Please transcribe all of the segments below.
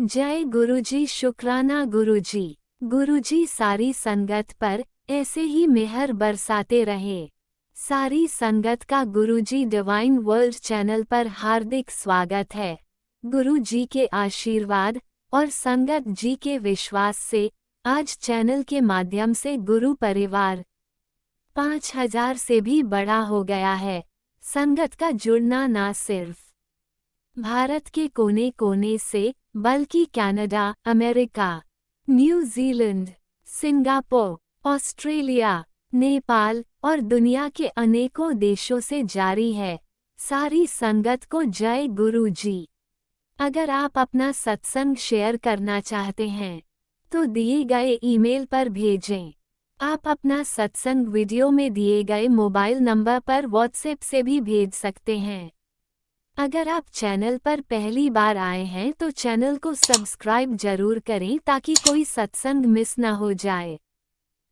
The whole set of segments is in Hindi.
जय गुरुजी, शुक्राना गुरुजी। गुरुजी सारी संगत पर ऐसे ही मेहर बरसाते रहे। सारी संगत का गुरुजी डिवाइन वर्ल्ड चैनल पर हार्दिक स्वागत है। गुरुजी के आशीर्वाद और संगत जी के विश्वास से आज चैनल के माध्यम से गुरु परिवार 5000 से भी बड़ा हो गया है। संगत का जुड़ना ना सिर्फ भारत के कोने कोने से बल्कि Canada, America, New Zealand, Singapore, Australia, Nepal और दुनिया के अनेकों देशों से जारी है। सारी संगत को जय गुरु जी। अगर आप अपना सत्संग शेयर करना चाहते हैं तो दिए गए ईमेल पर भेजें। आप अपना सत्संग वीडियो में दिए गए मोबाइल नंबर पर व्हाट्सएप से भी भेज सकते हैं। अगर आप चैनल पर पहली बार आए हैं तो चैनल को सब्सक्राइब जरूर करें ताकि कोई सत्संग मिस न हो जाए।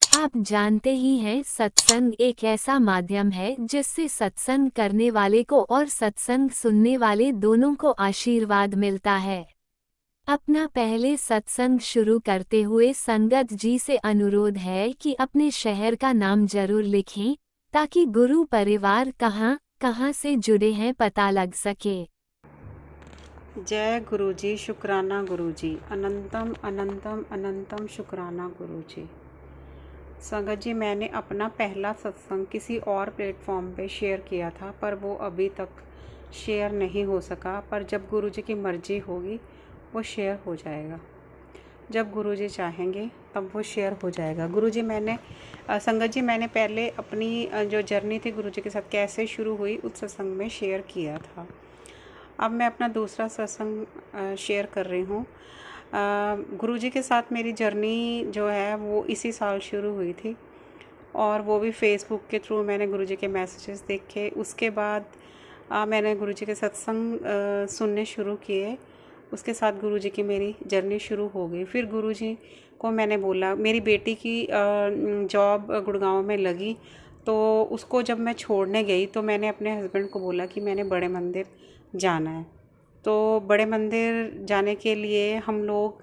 आप जानते ही हैं, सत्संग एक ऐसा माध्यम है जिससे सत्संग करने वाले को और सत्संग सुनने वाले दोनों को आशीर्वाद मिलता है। अपना पहले सत्संग शुरू करते हुए संगत जी से अनुरोध है कि अपने शहर का नाम जरूर लिखें ताकि गुरु परिवार कहाँ से जुड़े हैं पता लग सके। जय गुरुजी, शुक्राना गुरुजी। अनंतम अनंतम अनंतम शुक्राना गुरुजी। संगत जी, मैंने अपना पहला सत्संग किसी और प्लेटफॉर्म पे शेयर किया था, पर वो अभी तक शेयर नहीं हो सका। पर जब गुरुजी की मर्ज़ी होगी वो शेयर हो जाएगा। जब गुरुजी चाहेंगे तब वो शेयर हो जाएगा। गुरुजी, संगत जी, मैंने पहले अपनी जो जर्नी थी गुरुजी के साथ कैसे शुरू हुई उस सत्संग में शेयर किया था। अब मैं अपना दूसरा सत्संग शेयर कर रही हूँ। गुरुजी के साथ मेरी जर्नी जो है वो इसी साल शुरू हुई थी, और वो भी फेसबुक के थ्रू मैंने गुरुजी के मैसेजेस देखे। उसके बाद मैंने गुरुजी के सत्संग सुनने शुरू किए। उसके साथ गुरुजी की मेरी जर्नी शुरू हो गई। फिर गुरुजी को मैंने बोला, मेरी बेटी की जॉब गुड़गांव में लगी, तो उसको जब मैं छोड़ने गई तो मैंने अपने हस्बैंड को बोला कि मैंने बड़े मंदिर जाना है। तो बड़े मंदिर जाने के लिए हम लोग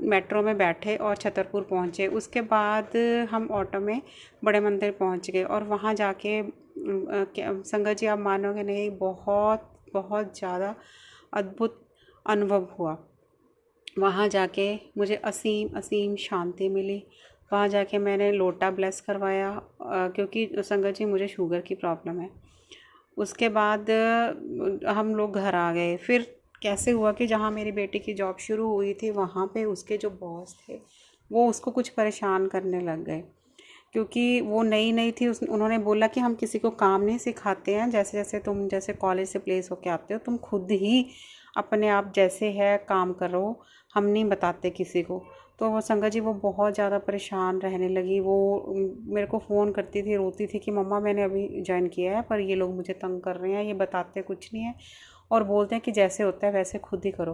मेट्रो में बैठे और छतरपुर पहुँचे। उसके बाद हम ऑटो में बड़े मंदिर पहुँच गए, और वहाँ जाके संगत जी, आप मानोगे नहीं, बहुत बहुत ज़्यादा अद्भुत अनुभव हुआ। वहाँ जाके मुझे असीम असीम शांति मिली। वहाँ जाके मैंने लोटा ब्लेस करवाया, क्योंकि संगत जी मुझे शुगर की प्रॉब्लम है। उसके बाद हम लोग घर आ गए। फिर कैसे हुआ कि जहाँ मेरी बेटी की जॉब शुरू हुई थी वहाँ पे उसके जो बॉस थे वो उसको कुछ परेशान करने लग गए, क्योंकि वो नई नई थी। उन्होंने बोला कि हम किसी को काम नहीं सिखाते हैं, जैसे जैसे तुम जैसे कॉलेज से प्लेस होके आते हो तुम खुद ही अपने आप जैसे है काम करो, हम नहीं बताते किसी को। तो वो संगत जी वो बहुत ज़्यादा परेशान रहने लगी। वो मेरे को फ़ोन करती थी, रोती थी कि मम्मा मैंने अभी ज्वाइन किया है पर ये लोग मुझे तंग कर रहे हैं, ये बताते कुछ नहीं है और बोलते हैं कि जैसे होता है वैसे खुद ही करो।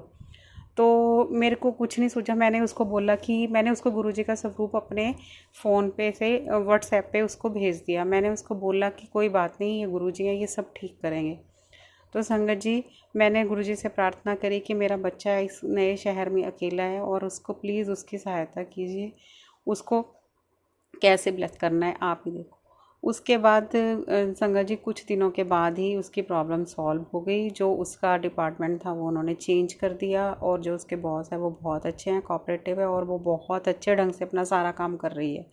तो मेरे को कुछ नहीं सूझा। मैंने उसको बोला कि मैंने उसको गुरुजी का स्वरूप अपने फ़ोन पे से व्हाट्सएप पे उसको भेज दिया। मैंने उसको बोला कि कोई बात नहीं, ये गुरुजी हैं, ये सब ठीक करेंगे। तो संगत जी, मैंने गुरुजी से प्रार्थना करी कि मेरा बच्चा इस नए शहर में अकेला है और उसको प्लीज़ उसकी सहायता कीजिए, उसको कैसे ब्लेस करना है आप ही देखो। उसके बाद संगत जी कुछ दिनों के बाद ही उसकी प्रॉब्लम सॉल्व हो गई। जो उसका डिपार्टमेंट था वो उन्होंने चेंज कर दिया, और जो उसके बॉस है वो बहुत अच्छे हैं, कोऑपरेटिव है, और वो बहुत अच्छे ढंग से अपना सारा काम कर रही है।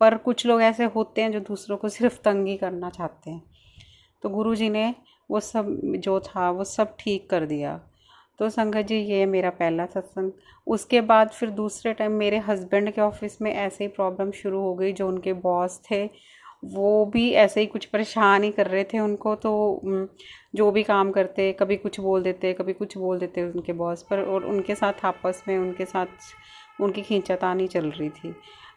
पर कुछ लोग ऐसे होते हैं जो दूसरों को सिर्फ तंगी करना चाहते हैं। तो गुरुजी ने वो सब जो था वो सब ठीक कर दिया। तो संगत जी, ये मेरा पहला सत्संग। उसके बाद फिर दूसरे टाइम मेरे हस्बैंड के ऑफिस में ऐसे ही प्रॉब्लम शुरू हो गई। जो उनके बॉस थे वो भी ऐसे ही कुछ परेशान ही कर रहे थे उनको। तो जो भी काम करते कभी कुछ बोल देते कभी कुछ बोल देते उनके बॉस पर, और उनके साथ आपस में उनके साथ उनकी खींचातानी चल रही थी।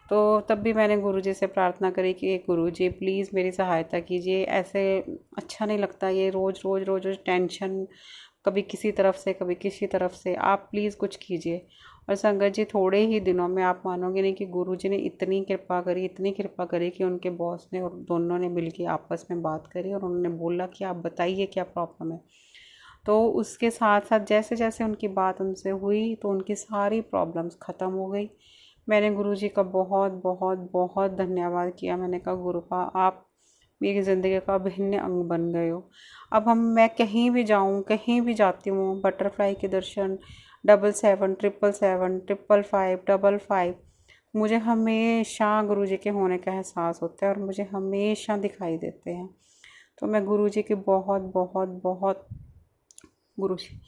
तो तब भी मैंने गुरुजी से प्रार्थना करी कि गुरुजी प्लीज़ मेरी सहायता कीजिए, ऐसे अच्छा नहीं लगता ये रोज़ रोज़ रोज़ रोज़ टेंशन, कभी किसी तरफ से कभी किसी तरफ से, आप प्लीज़ कुछ कीजिए। और संगत जी, थोड़े ही दिनों में आप मानोगे नहीं कि गुरुजी ने इतनी कृपा करी कि उनके बॉस ने और दोनों ने मिलकर आपस में बात करी और उन्होंने बोला कि आप बताइए क्या प्रॉब्लम है। तो उसके साथ साथ जैसे जैसे उनकी बात उनसे हुई तो उनकी सारी प्रॉब्लम्स ख़त्म हो गई। मैंने गुरुजी का बहुत बहुत बहुत धन्यवाद किया। मैंने कहा गुरुपा आप मेरी ज़िंदगी का अभिन्न अंग बन गए हो। अब मैं कहीं भी जाऊँ, कहीं भी जाती हूँ, बटरफ्लाई के दर्शन 77 777 555 55 मुझे हमेशा गुरुजी के होने का एहसास होता है और मुझे हमेशा दिखाई देते हैं। तो मैं गुरुजी की बहुत बहुत बहुत गुरुजी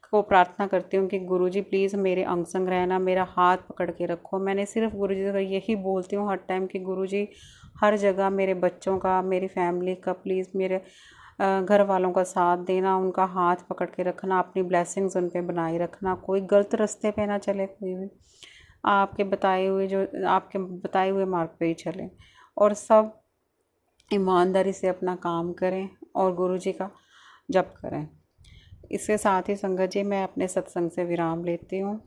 को प्रार्थना करती हूँ कि गुरुजी प्लीज़ मेरे अंग संग रहना, मेरा हाथ पकड़ के रखो। मैंने सिर्फ गुरुजी से यही बोलती हूँ हर टाइम कि गुरुजी हर जगह मेरे बच्चों का, मेरी फैमिली का, प्लीज़ मेरे घर वालों का साथ देना, उनका हाथ पकड़ के रखना, अपनी ब्लेसिंग्स उन पे बनाए रखना, कोई गलत रास्ते पे ना चले कोई भी, आपके बताए हुए मार्ग पे ही चलें और सब ईमानदारी से अपना काम करें और गुरुजी का जप करें। इसके साथ ही संगत जी मैं अपने सत्संग से विराम लेती हूँ।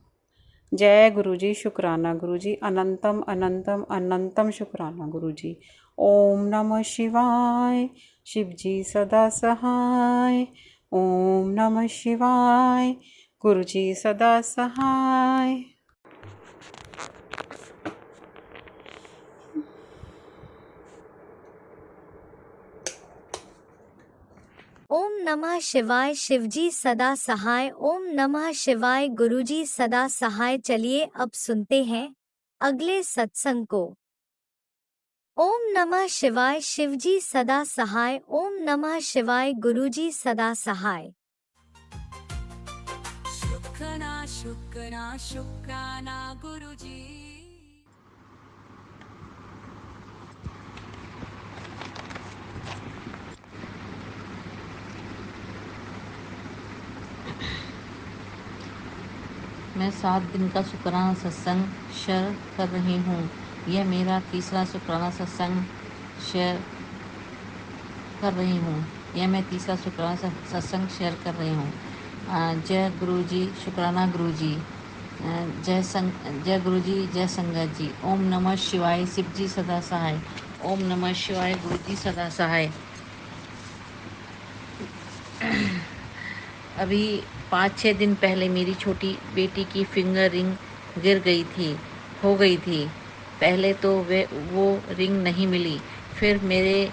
जय गुरुजी, शुक्राना गुरुजी, अनंतम अनंतम अनंतम शुक्राना गुरुजी। ओम नमः शिवाय, शिव जी सदा सहाय। ओम नमः शिवाय, गुरुजी सदा सहाय। ओम नमः शिवाय, शिवजी सदा सहाय। ओम नमः शिवाय, गुरुजी सदा सहाय। चलिए अब सुनते हैं अगले सत्संग को। ओम नमः शिवाय, शिवजी सदा सहाय। ओम नमः शिवाय, गुरुजी सदा सहाय। शुक्राना शुक्राना शुक्राना गुरुजी। मैं 7 दिन का शुक्राना सत्संग शेयर कर रही हूँ। यह मेरा तीसरा शुक्राना सत्संग शेयर कर रही हूँ। मैं तीसरा शुक्राना सत्संग शेयर कर रही हूँ। जय गुरुजी, शुक्राना गुरुजी। जय गुरुजी, जय संगत जी। ओम नमः शिवाय, शिवजी सदा सहाय। ओम नमः शिवाय, गुरुजी सदा सहाय। अभी 5-6 दिन पहले मेरी छोटी बेटी की फिंगर रिंग हो गई थी। पहले तो वो रिंग नहीं मिली। फिर मैंने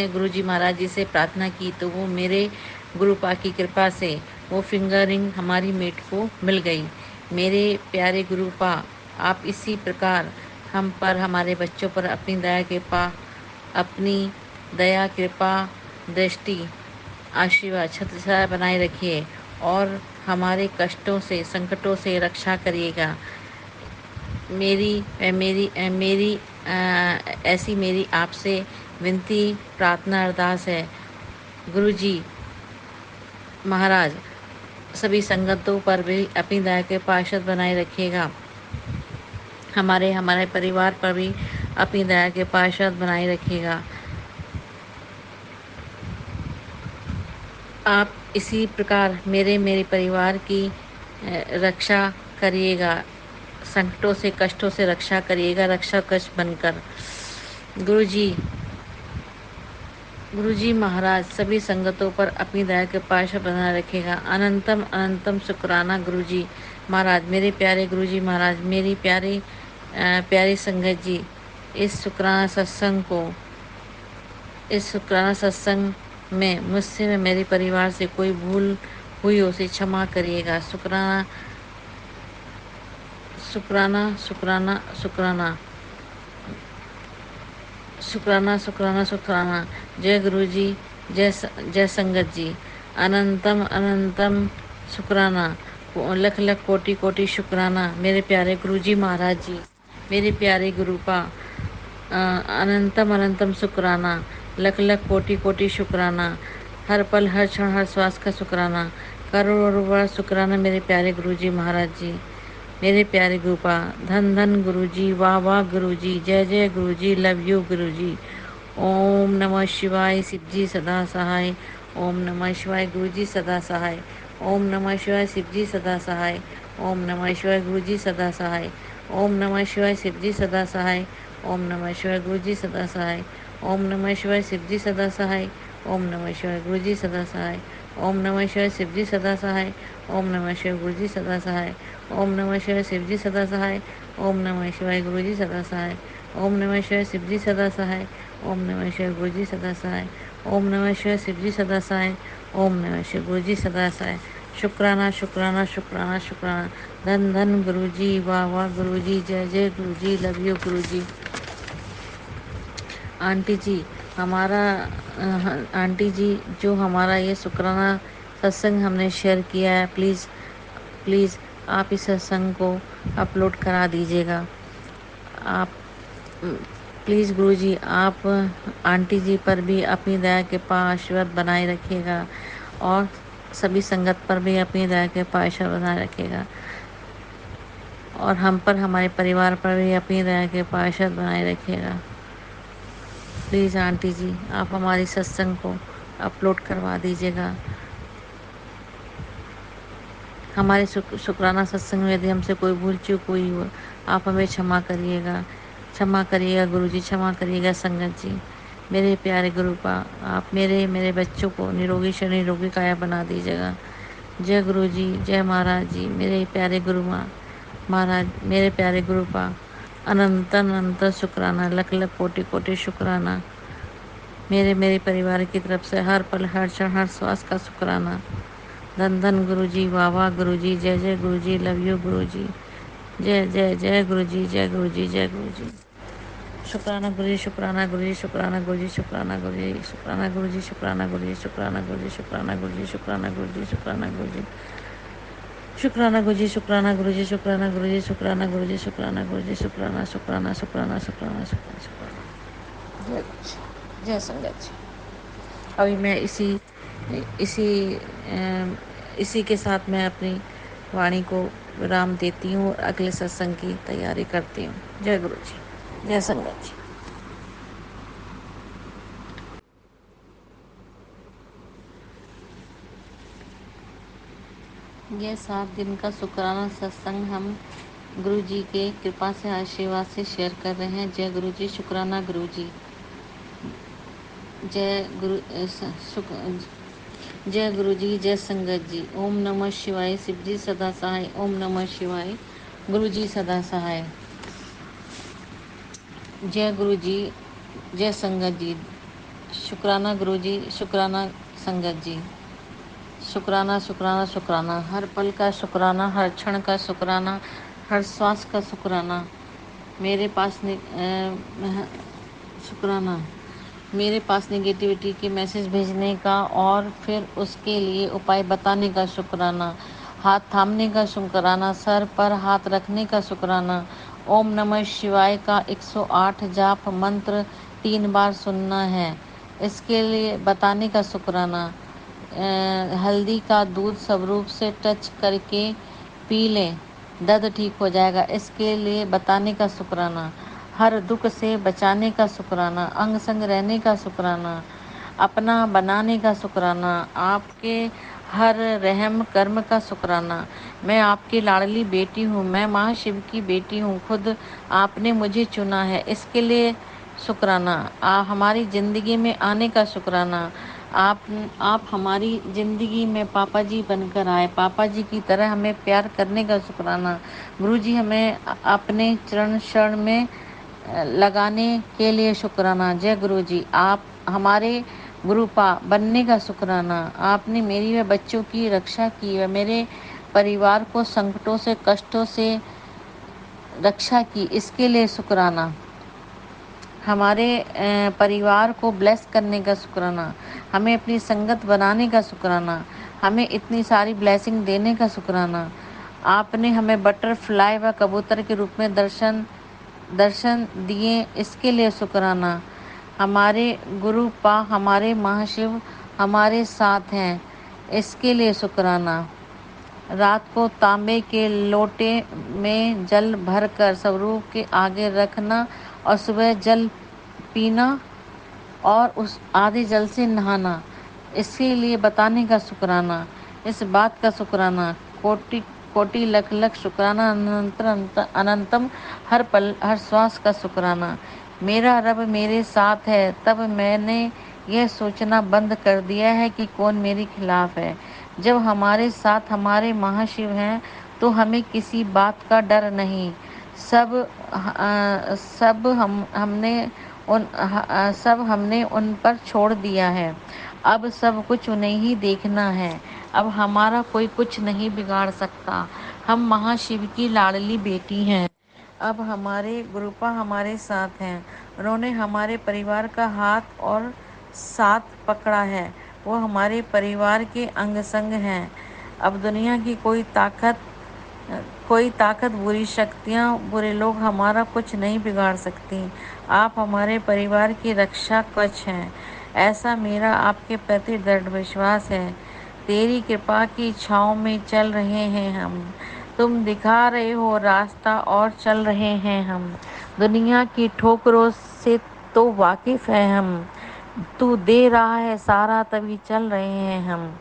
गुरुजी महाराज जी से प्रार्थना की तो वो मेरे गुरुपा की कृपा से वो फिंगर रिंग हमारी मेट को मिल गई। मेरे प्यारे गुरुपा, आप इसी प्रकार हम पर, हमारे बच्चों पर अपनी दया कृपा दृष्टि आशीर्वाद छत्रछाया बनाए रखिए और हमारे कष्टों से, संकटों से रक्षा करिएगा। ऐसी मेरी आपसे विनती, प्रार्थना, अरदास है। गुरुजी महाराज सभी संगतों पर भी अपनी दया के पार्षद बनाए रखिएगा। हमारे परिवार पर भी अपनी दया के पार्षद बनाए रखिएगा। आप इसी प्रकार मेरे परिवार की रक्षा करिएगा, संकटों से, कष्टों से रक्षा करिएगा, रक्षा कवच बनकर। गुरुजी महाराज सभी संगतों पर अपनी दया के पार्षद बनाए रखेगा। अनंतम अनंतम शुक्राना गुरुजी महाराज, मेरे प्यारे गुरुजी महाराज, मेरी प्यारी संगत जी, इस शुक्राना सत्संग में मुझसे व मेरे परिवार से कोई भूल हुई हो उसे क्षमा करिएगा। शुक्राना शुक्राना शुक्राना शुक्राना शुक्राना शुक्राना शुक्राना। जय गुरुजी, जय संगत जी। अनंतम अनंतम शुक्राना, लख लख कोटि कोटि शुक्राना मेरे प्यारे गुरुजी महाराज जी, मेरे प्यारे गुरुपा। अनंतम अनंतम शुक्राना, लख लख कोटि कोटि शुक्राना, हर पल हर क्षण हर श्वास का शुक्राना, करोड़ों बार शुक्राना मेरे प्यारे गुरुजी महाराज जी, मेरे प्यारे गुरुपा। धन धन गुरुजी, वाह वाह गुरुजी, जय जय गुरुजी, लव यू गुरुजी। ओम नमः शिवाय, शिवजी सदा सहाय। ओम नमः शिवाय, गुरुजी सदा सहाय। ओम नमः शिवाय, शिवजी सदा सहाय। ओम नमः शिवाय, गुरुजी सदा सहाय। ओम नमः शिवाय, शिवजी सदा सहाय। ओम नमः शिवाय, गुरुजी सदा सहाय। ओम नमः शिवाय, शिवजी सदा सहाय। ओम नमः शिवाय गुरुजी सदा सहाय। ओम नमः शिवाय शिवजी सदा सहाय। ओम नमः शिवाय गुरुजी सदा सहाय। ओम नमः शिवाय शिवजी सदा सहाय। ओम नमः शिवाय गुरुजी सदा सहाय। ओम नमः शिवाय शिवजी सदा सहाय। ओम नमः शिवाय गुरुजी सदा सहाय। ओम नमः शिवाय शिवजी सदा सहाय। ओम नमः शिव गुरुजी सदा सहाय। शुक्राना शुक्राना शुक्राना शुक्राना। धन धन गुरुजी, वाह वाह गुरुजी, जय जय गुरुजी, लव यू गुरुजी। आंटी जी हमारा आंटी जी जो हमारा ये शुक्राना सत्संग हमने शेयर किया है, प्लीज़ प्लीज़ आप इस सत्संग को अपलोड करा दीजिएगा। आप प्लीज़ गुरुजी आप आंटी जी पर भी अपनी दया कृपा आशीर्वाद बनाए रखिएगा और सभी संगत पर भी अपनी दया कृपा आशीर्वाद बनाए रखिएगा और हम पर, हमारे परिवार पर भी अपनी दया कृपा आशीर्वाद बनाए रखिएगा। प्लीज़ आंटी जी आप हमारी सत्संग को अपलोड करवा दीजिएगा। हमारे शुक्राना सत्संग में यदि हमसे कोई भूल चूक हुई हो, आप हमें क्षमा करिएगा। क्षमा करिएगा गुरुजी, क्षमा करिएगा संगत जी। मेरे प्यारे गुरुपा आप मेरे बच्चों को निरोगी शरीर निरोगी काया बना दीजिएगा। जय गुरुजी, जय महाराज जी, मेरे प्यारे गुरु महाराज, मेरे प्यारे गुरुपा अनंत अनंत शुक्राना, लख लख कोटि कोटि शुक्राना। मेरे परिवार की तरफ से हर पल हर क्षण हर श्वास का शुक्राना। धन धन गुरुजी, वाह वाह गुरुजी, जय जय गुरुजी, लव यू गुरुजी, जय जय जय गुरुजी, जय गुरुजी, जय गुरुजी। शुक्राना गुरुजी, शुक्राना गुरुजी, शुक्राना गुरुजी, शुक्राना गुरुजी, शुक्राना गुरुजी, शुक्राना गुरुजी, शुक्राना गुरुजी, शुक्राना गुरुजी, शुक्राना गुरुजी, शुक्राना गुरुजी, शुक्राना गुरुजी, शुक्राना गुरुजी, शुक्राना गुरुजी, शुक्राना गुरुजी, शुक्राना गुरुजी, शुक्राना शुक्राना शुक्राना शुक्राना शुक्राना शुक्राना। जय गुरुजी, जय संगत जी। अभी मैं इसी इसी के साथ मैं अपनी वाणी को विराम देती हूँ और अगले सत्संग की तैयारी करती हूँ। जय गुरु जी, जय संगत जी। यह 7 दिन का शुक्राना सत्संग हम गुरु जी के कृपा से आशीर्वाद से शेयर कर रहे हैं। जय गुरु जी, शुक्राना गुरु जी, जय गुरु जय गुरु जी, जय संगत जी। ओम नमः शिवाय, शिव जी सदा सहाय। ओम नमः शिवाय, गुरु जी सदा सहाय। जय गुरु जी, जय संगत जी। शुक्राना गुरु जी, शुक्राना संगत जी। शुक्राना शुक्राना शुक्राना, हर पल का शुक्राना, हर क्षण का शुक्राना, हर श्वास का शुक्राना। मेरे पास शुक्राना मेरे पास नेगेटिविटी के मैसेज भेजने का और फिर उसके लिए उपाय बताने का शुक्राना। हाथ थामने का शुक्राना, सर पर हाथ रखने का शुक्राना। ओम नमः शिवाय का 108 जाप मंत्र 3 बार सुनना है, इसके लिए बताने का शुक्राना। हल्दी का दूध स्वरूप से टच करके पी लें, दर्द ठीक हो जाएगा, इसके लिए बताने का शुक्राना। हर दुख से बचाने का शुक्राना, अंग संग रहने का शुक्राना, अपना बनाने का शुक्राना, आपके हर रहम कर्म का शुक्राना। मैं आपकी लाडली बेटी हूँ, मैं माँ शिव की बेटी हूँ, खुद आपने मुझे चुना है, इसके लिए शुक्राना। हमारी ज़िंदगी में आने का शुक्राना। आप हमारी ज़िंदगी में पापा जी बनकर आए, पापा जी की तरह हमें प्यार करने का शुक्राना। गुरु जी हमें अपने चरण शरण में लगाने के लिए शुक्राना। जय गुरु जी, आप हमारे गुरुपा बनने का शुक्राना। आपने मेरी व बच्चों की रक्षा की व मेरे परिवार को संकटों से कष्टों से रक्षा की, इसके लिए शुक्राना। हमारे परिवार को ब्लेस करने का शुक्राना, हमें अपनी संगत बनाने का शुक्राना, हमें इतनी सारी ब्लेसिंग देने का शुक्राना। आपने हमें बटरफ्लाई व कबूतर के रूप में दर्शन दिए, इसके लिए शुक्राना। हमारे गुरु पा हमारे महाशिव हमारे साथ हैं, इसके लिए शुक्राना। रात को तांबे के लोटे में जल भरकर स्वरूप के आगे रखना और सुबह जल पीना और उस आधे जल से नहाना, इसके लिए बताने का शुक्राना। इस बात का शुक्राना, कोटि कोटि लख लख शुक्राना, अनंतम हर पल हर श्वास का शुक्राना। मेरा रब मेरे साथ है, तब मैंने यह सोचना बंद कर दिया है कि कौन मेरे खिलाफ है। जब हमारे साथ हमारे महाशिव हैं तो हमें किसी बात का डर नहीं। सब सब हमने उन पर छोड़ दिया है। अब सब कुछ उन्हें ही देखना है। अब हमारा कोई कुछ नहीं बिगाड़ सकता। हम महाशिव की लाडली बेटी हैं। अब हमारे गुरुपा हमारे साथ हैं। उन्होंने हमारे परिवार का हाथ और साथ पकड़ा है। वो हमारे परिवार के अंग संग हैं। अब दुनिया की कोई ताकत, बुरी शक्तियाँ, बुरे लोग हमारा कुछ नहीं बिगाड़ सकती। आप हमारे परिवार की रक्षा कवच हैं। ऐसा मेरा आपके प्रति दृढ़ विश्वास है। तेरी कृपा की छाँव में चल रहे हैं हम। तुम दिखा रहे हो रास्ता और चल रहे हैं हम। दुनिया की ठोकरों से तो वाकिफ है हम। तू दे रहा है सारा तभी चल रहे हैं हम।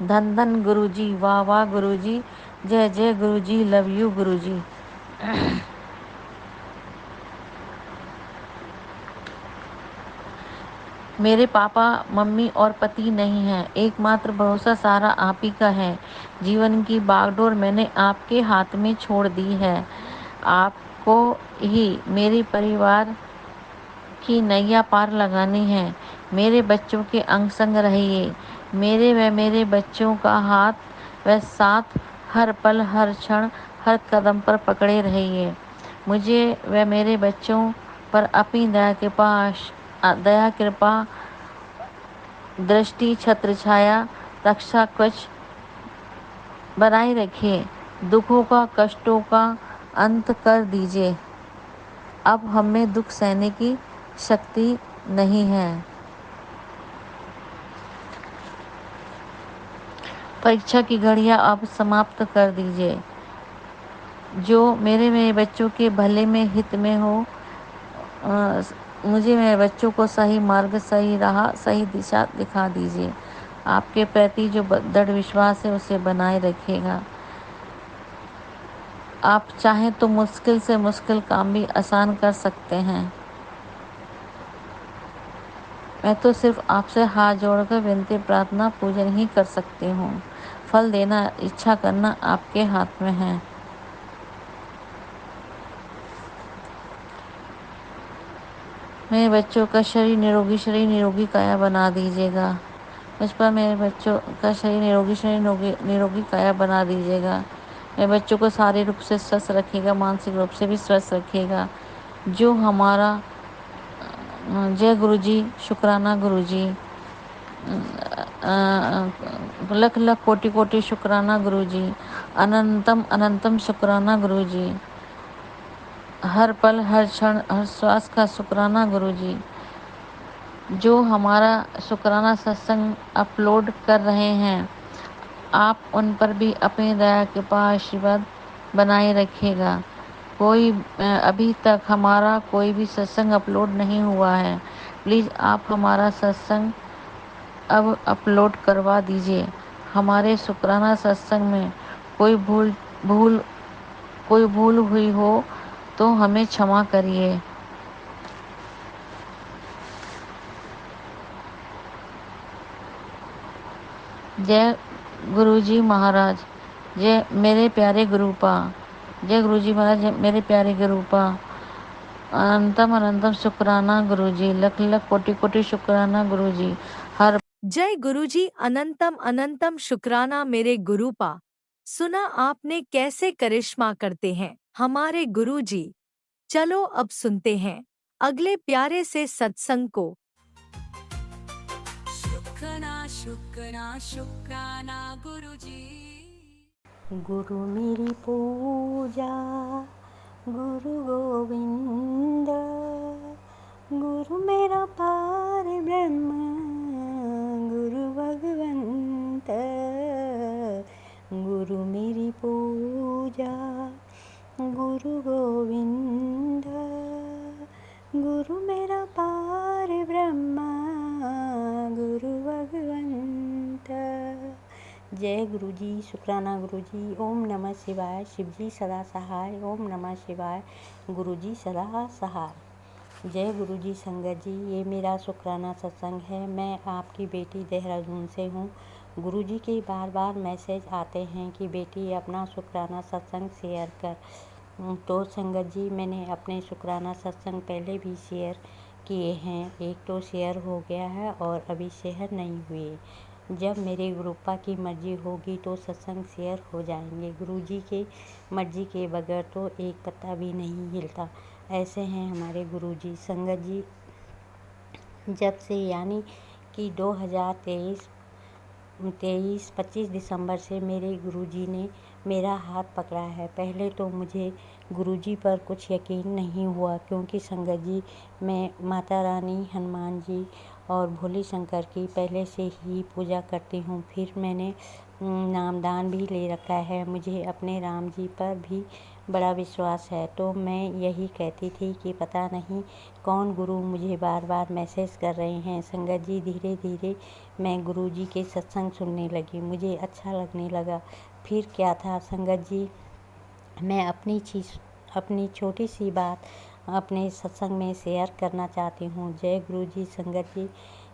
धन धन गुरुजी, वाह वाह गुरुजी, जय जय गुरुजी, लव यू गुरुजी। मेरे पापा, मम्मी और पति नहीं हैं। एकमात्र भरोसा सारा आप ही का है। जीवन की बागडोर मैंने आपके हाथ में छोड़ दी है। आपको ही मेरे परिवार की नैया पार लगानी है। मेरे बच्चों के अंग संग रहिए। मेरे बच्चों का हाथ व साथ हर पल, हर क्षण, हर कदम पर पकड़े रहिए। मुझे व मेरे बच्चों पर अपनी दया कृपा दृष्टि, छत्र छाया, रक्षा कवच बनाए रखिए। दुखों का, कष्टों का अंत कर दीजिए। अब हमें दुख सहने की शक्ति नहीं है। परीक्षा की घड़ियां अब समाप्त कर दीजिए। जो मेरे बच्चों के भले में, हित में हो, मुझे मेरे बच्चों को सही मार्ग, सही राह, सही दिशा दिखा दीजिए। आपके प्रति जो दृढ़ विश्वास है उसे बनाए रखिएगा। आप चाहें तो मुश्किल से मुश्किल काम भी आसान कर सकते हैं। मैं तो सिर्फ आपसे हाथ जोड़कर विनती, प्रार्थना, पूजन ही कर सकती हूँ। फल देना, इच्छा करना आपके हाथ में है। मेरे बच्चों का शरीर निरोगी काया बना दीजिएगा। मुझ पर मेरे बच्चों का शरीर निरोगी काया बना दीजिएगा। मेरे बच्चों को शारीरिक रूप से स्वस्थ रखिएगा, मानसिक रूप से भी स्वस्थ रखिएगा। जो हमारा जय गुरुजी, शुक्राना गुरुजी, लख लख कोटि कोटि शुक्राना गुरुजी, अनंतम अनंतम शुक्राना गुरुजी, हर पल, हर क्षण, हर श्वास का शुक्राना गुरुजी। जो हमारा शुक्राना सत्संग अपलोड कर रहे हैं, आप उन पर भी अपनी दया कृपा आशीर्वाद बनाए रखिएगा। अभी तक हमारा कोई भी सत्संग अपलोड नहीं हुआ है। प्लीज़ आप हमारा सत्संग अब अपलोड करवा दीजिए। हमारे शुक्राना सत्संग में कोई भूल हुई हो तो हमें क्षमा करिए। जय गुरुजी महाराज, जय मेरे प्यारे गुरुपा, जय गुरुजी महाराज, मेरे प्यारे गुरुपा। अनंतम अनंतम शुक्राना गुरुजी, लख लख कोटि कोटि शुक्राना गुरुजी। हर जय गुरुजी, अनंतम अनंतम शुक्राना मेरे गुरुपा। सुना आपने कैसे करिश्मा करते हैं हमारे गुरुजी। चलो अब सुनते हैं अगले प्यारे से सत्संग को। शुक्राना गुरुजी। गुरु मेरी पूजा, गुरु गोविंद, गुरु मेरा पार ब्रह्म, गुरु भगवंत। गुरु मेरी पूजा, गुरु गोविंद, गुरु मेरा पार ब्रह्म, गुरु भगवंत। जय गुरुजी, शुक्राना गुरुजी। ओम नमः शिवाय। शिवजी सदा सहाय। ओम नमः शिवाय। गुरुजी सदा सहाय। जय गुरु जी संगत जी, ये मेरा शुक्राना सत्संग है। मैं आपकी बेटी देहरादून से हूँ। गुरु जी के बार बार मैसेज आते हैं कि बेटी अपना शुक्राना सत्संग शेयर कर। तो संगत जी, मैंने अपने शुक्राना सत्संग पहले भी शेयर किए हैं। एक तो शेयर हो गया है और अभी शेयर नहीं हुए। जब मेरे गुरुपा की मर्जी होगी तो सत्संग शेयर हो जाएंगे। गुरु जी के मर्जी के बगैर तो एक पत्ता भी नहीं हिलता। ऐसे हैं हमारे गुरु जी संगत जी। जब से यानी कि 2023 25 दिसंबर से मेरे गुरुजी ने मेरा हाथ पकड़ा है। पहले तो मुझे गुरुजी पर कुछ यकीन नहीं हुआ, क्योंकि संगत जी मैं माता रानी, हनुमान जी और भोले शंकर की पहले से ही पूजा करती हूँ। फिर मैंने नामदान भी ले रखा है। मुझे अपने राम जी पर भी बड़ा विश्वास है। तो मैं यही कहती थी कि पता नहीं कौन गुरु मुझे बार बार मैसेज कर रहे हैं। संगत जी, धीरे धीरे मैं गुरु जी के सत्संग सुनने लगी। मुझे अच्छा लगने लगा। फिर क्या था संगत जी, मैं अपनी छोटी सी बात अपने सत्संग में शेयर करना चाहती हूँ। जय गुरु जी संगत जी।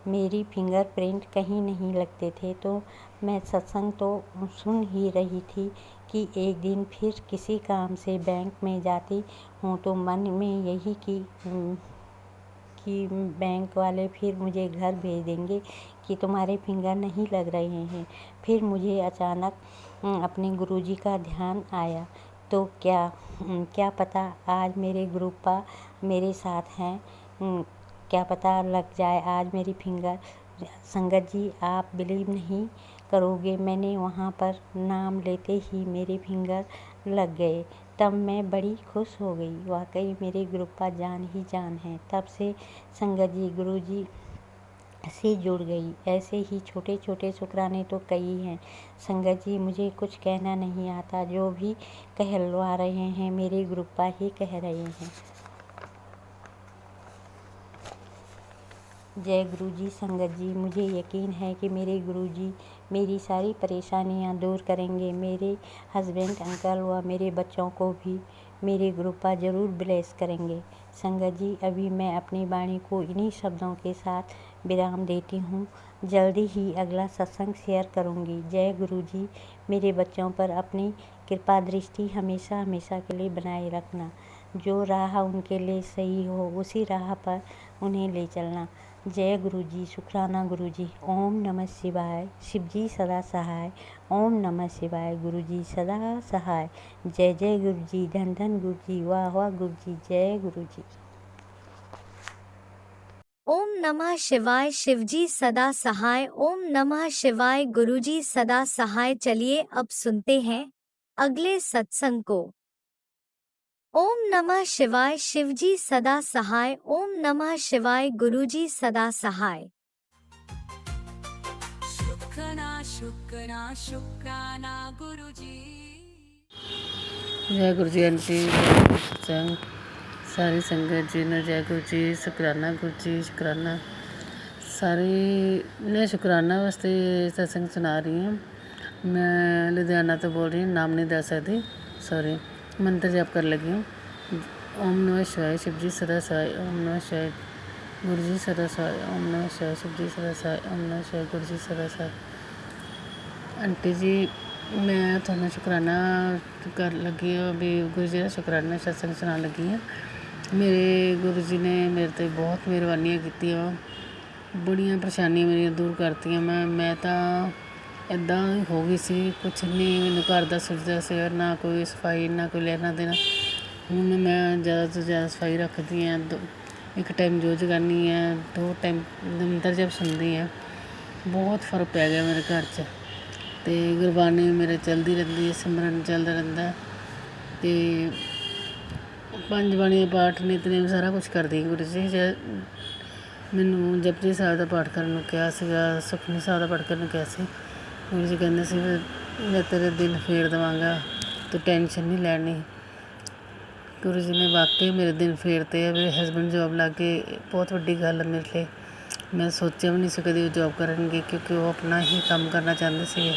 मेरी फिंगरप्रिंट कहीं नहीं लगते थे, तो मैं सत्संग तो सुन ही रही थी कि एक दिन फिर किसी काम से बैंक में जाती हूँ तो मन में यही कि बैंक वाले फिर मुझे घर भेज देंगे कि तुम्हारे फिंगर नहीं लग रहे हैं। फिर मुझे अचानक अपने गुरुजी का ध्यान आया। तो क्या पता आज मेरे गुरुपा मेरे साथ हैं। क्या पता लग जाए आज मेरी फिंगर। संगत जी, आप बिलीव नहीं करोगे, मैंने वहाँ पर नाम लेते ही मेरे फिंगर लग गए। तब मैं बड़ी खुश हो गई। वाकई मेरे गुरुपा जान ही जान है। तब से संगत जी गुरुजी से जुड़ गई। ऐसे ही छोटे छोटे शुक्राने तो कई हैं। संगत जी, मुझे कुछ कहना नहीं आता। जो भी कहलवा रहे हैं मेरे गुरुपा ही कह रहे हैं। जय गुरु जी संगत जी। मुझे यकीन है कि मेरे गुरु जी मेरी सारी परेशानियां दूर करेंगे। मेरे हस्बैंड, अंकल व मेरे बच्चों को भी मेरे गुरुपा ज़रूर ब्लेस करेंगे। संगत जी, अभी मैं अपनी वाणी को इन्हीं शब्दों के साथ विराम देती हूँ। जल्दी ही अगला सत्संग शेयर करूँगी। जय गुरु जी। मेरे बच्चों पर अपनी कृपा दृष्टि हमेशा हमेशा के लिए बनाए रखना। जो राह उनके लिए सही हो उसी राह पर उन्हें ले चलना। जय गुरु जी। शुक्राना गुरु जी। ओम नमः शिवाय। शिव जी सदा सहाय। ओम नमः शिवाय। गुरु जी सदा सहाय। जय जय गुरु जी। धन धन गुरु जी। वाह वाह गुरु जी। जय गुरु जी। ओम नमः शिवाय। शिवजी सदा सहाय। ओम नमः शिवाय। गुरुजी सदा सहाय। चलिए अब सुनते हैं अगले सत्संग को। ओम नमः शिवाय। शिवजी सदा सहाय। ओम नमः शिवाय। गुरुजी सदा सहाय। शुक्राना गुरुजी। जय गुरु जी आंटी, जय गुरु सत्संग सारी संगत जी ने जय गुरु जी। शुकराना गुरु जी, शुकराना सारी ने शुकराना वास्ते सत्संग सुना रही हूँ। मैं लुधियाना तो बोल रही हूँ, नाम नहीं दस सकती, सॉरी। मंत्र जप कर लगी हूँ। ओम नमः शिवाय। शिव जी सदा सहाय। ओम नमः शिवाय। गुरु जी सदा सहाय। ओम नमः शिवाय। शिव जी सदा सहाय। ओम नमः शिवाय। गुरु जी सदा सहाय। आंटी जी, मैं थोड़ा शुकराना कर लगी हूँ। अभी गुरु जी का शुकराना सत्संग सुना लगी हूँ। मेरे गुरु जी ने मेरे ते बहुत मेहरबानियां की, बड़िया परेशानियां मेरिया दूर करती। मैं तो इदा हो गई सी, कुछ नहीं मैंने घर का सुझदा से, ना कोई सफाई ना कोई लेना देना। हूँ मैं ज़्यादा तो ज़्यादा सफाई रखती हैं। एक टाइम जो जगानी है, 2 टाइम मंत्र जब सुनती हैं। बहुत फर्क पै गया मेरे घर च। तो गुरबानी मेरे चलती रहती है, सिमरन चलता रहता है। तो 5 बाणियां पाठ नितनेम सारा कुछ करदी गुरु जी। मैनू जपजी साहब का पाठ करने को कहा सीगा, सुखमनी साहब का पाठ करने को कहा सी। गुरु जी कहते सी मैं तेरे दिन फेर देवांगा, तू टेंशन नहीं लैनी। गुरु जी ने वाकई मेरे दिन फेरते है। मेरे हस्बैंड जॉब लग गए, बहुत वड्डी गल है मेरे लिए। मैं सोचा भी नहीं सी कभी वो जॉब करेंगे, क्योंकि वो अपना ही काम करना चाहते थे।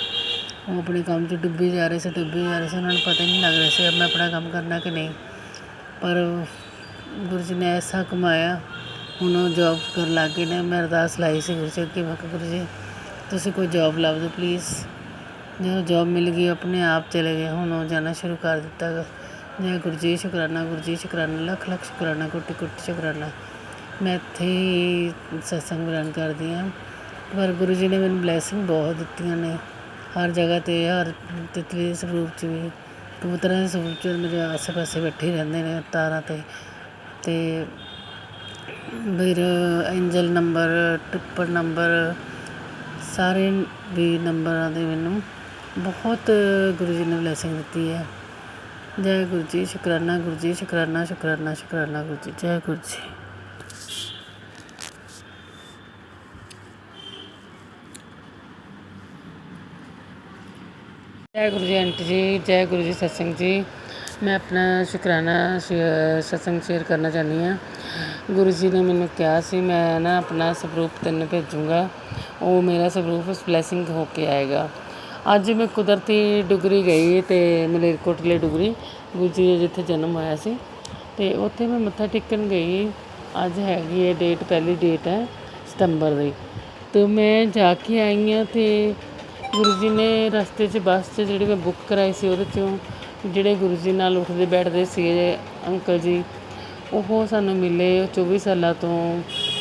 वो अपने काम च डुब्बी जा रहे थे। उन्होंने पता ही नहीं लग रहा सी मैं अपना काम करना कि नहीं। पर ਗੁਰੂ ਜੀ ਨੇ ਐਸਾ ਕਮਾਇਆ, ਹੁਣ ਉਹ ਜੋਬ ਕਰਨ ਲੱਗ ਗਏ ਨੇ। ਮੈਂ ਅਰਦਾਸ ਲਾਈ ਸੀ ਗੁਰੂ ਜੀ ਅੱਗੇ, ਮੈਂ ਕਿਹਾ ਗੁਰੂ ਜੀ ਤੁਸੀਂ ਕੋਈ ਜੋਬ ਲੱਭ ਦਿਓ ਪਲੀਜ਼। ਜਦੋਂ ਜੋਬ ਮਿਲ ਗਈ ਆਪਣੇ ਆਪ ਚਲੇ ਗਏ, ਹੁਣ ਉਹ ਜਾਣਾ ਸ਼ੁਰੂ ਕਰ ਦਿੱਤਾ ਗਾ। ਜੈ ਗੁਰੂ ਜੀ, ਸ਼ੁਕਰਾਨਾ ਗੁਰੂ ਜੀ, ਸ਼ੁਕਰਾਨਾ, ਲੱਖ ਲੱਖ ਸ਼ੁਕਰਾਨਾ, ਕੋਟੀ ਕੋਟੀ ਸ਼ੁਕਰਾਨਾ। ਮੈਂ ਇੱਥੇ ਹੀ ਸਤਸੰਗ ਬਿਆਨ ਕਰਦੀ ਹਾਂ, ਪਰ ਗੁਰੂ ਜੀ ਨੇ ਮੈਨੂੰ ਬਲੈਸਿੰਗ ਬਹੁਤ ਦਿੱਤੀਆਂ ਨੇ ਹਰ ਜਗ੍ਹਾ 'ਤੇ, ਹਰ ਤਿਤਲੀ ਦੇ ਸਰੂਪ 'ਚ ਵੀ, ਕਬੂਤਰਾਂ ਦੇ ਸਰੂਪ 'ਚ ਮੇਰੇ ਆਸੇ ਪਾਸੇ ਬੈਠੇ ਹੀ ਰਹਿੰਦੇ ਨੇ ਤਾਰਾਂ 'ਤੇ। ਅਤੇ ਫਿਰ ਐਂਜਲ ਨੰਬਰ, ਟ੍ਰਿਪਲ ਨੰਬਰ, ਸਾਰੇ ਵੀ ਨੰਬਰਾਂ ਦੇ ਮੈਨੂੰ ਬਹੁਤ ਗੁਰੂ ਜੀ ਨੇ ਬਲੈਸਿੰਗ ਦਿੱਤੀ ਹੈ। ਜੈ ਗੁਰੂ ਜੀ, ਸ਼ੁਕਰਾਨਾ ਗੁਰੂ ਜੀ, ਸ਼ੁਕਰਾਨਾ ਸ਼ੁਕਰਾਨਾ ਸ਼ੁਕਰਾਨਾ ਗੁਰੂ ਜੀ। ਜੈ ਗੁਰੂ ਜੀ। ਜੈ ਗੁਰੂ ਜੀ ਆਂਟੀ ਜੀ, ਜੈ ਗੁਰੂ ਜੀ ਸਤਸੰਗ ਜੀ। ਮੈਂ ਆਪਣਾ ਸ਼ੁਕਰਾਨਾ ਸਤਸੰਗ ਸ਼ੇਅਰ ਕਰਨਾ ਚਾਹੁੰਦੀ ਹਾਂ। ਗੁਰੂ ਜੀ ਨੇ ਮੈਨੂੰ ਕਿਹਾ ਸੀ ਮੈਂ ਨਾ ਆਪਣਾ ਸਰੂਪ ਤੈਨੂੰ ਭੇਜੂੰਗਾ, ਉਹ ਮੇਰਾ ਸਰੂਪ ਬਲੈਸਿੰਗ ਹੋ ਕੇ ਆਏਗਾ। ਅੱਜ ਮੈਂ ਕੁਦਰਤੀ ਡੁਗਰੀ ਗਈ ਅਤੇ ਮਲੇਰਕੋਟਲੇ ਡੁਗਰੀ, ਗੁਰੂ ਜੀ ਦਾ ਜਿੱਥੇ ਜਨਮ ਹੋਇਆ ਸੀ, ਅਤੇ ਉੱਥੇ ਮੈਂ ਮੱਥਾ ਟੇਕਣ ਗਈ। ਅੱਜ ਹੈਗੀ ਹੈ ਡੇਟ, ਪਹਿਲੀ ਡੇਟ ਹੈ ਸਤੰਬਰ ਦੀ, ਅਤੇ ਮੈਂ ਜਾ ਕੇ ਆਈ ਹਾਂ। ਅਤੇ ਗੁਰੂ ਜੀ ਨੇ ਰਸਤੇ 'ਚ ਬੱਸ 'ਚ ਜਿਹੜੀ ਮੈਂ ਬੁੱਕ ਕਰਾਈ ਸੀ, ਉਹਦੇ 'ਚੋਂ ਜਿਹੜੇ ਗੁਰੂ ਜੀ ਨਾਲ ਉੱਠਦੇ ਬੈਠਦੇ ਸੀਗੇ ਅੰਕਲ ਜੀ, ਉਹ ਸਾਨੂੰ ਮਿਲੇ। 24 ਸਾਲਾਂ ਤੋਂ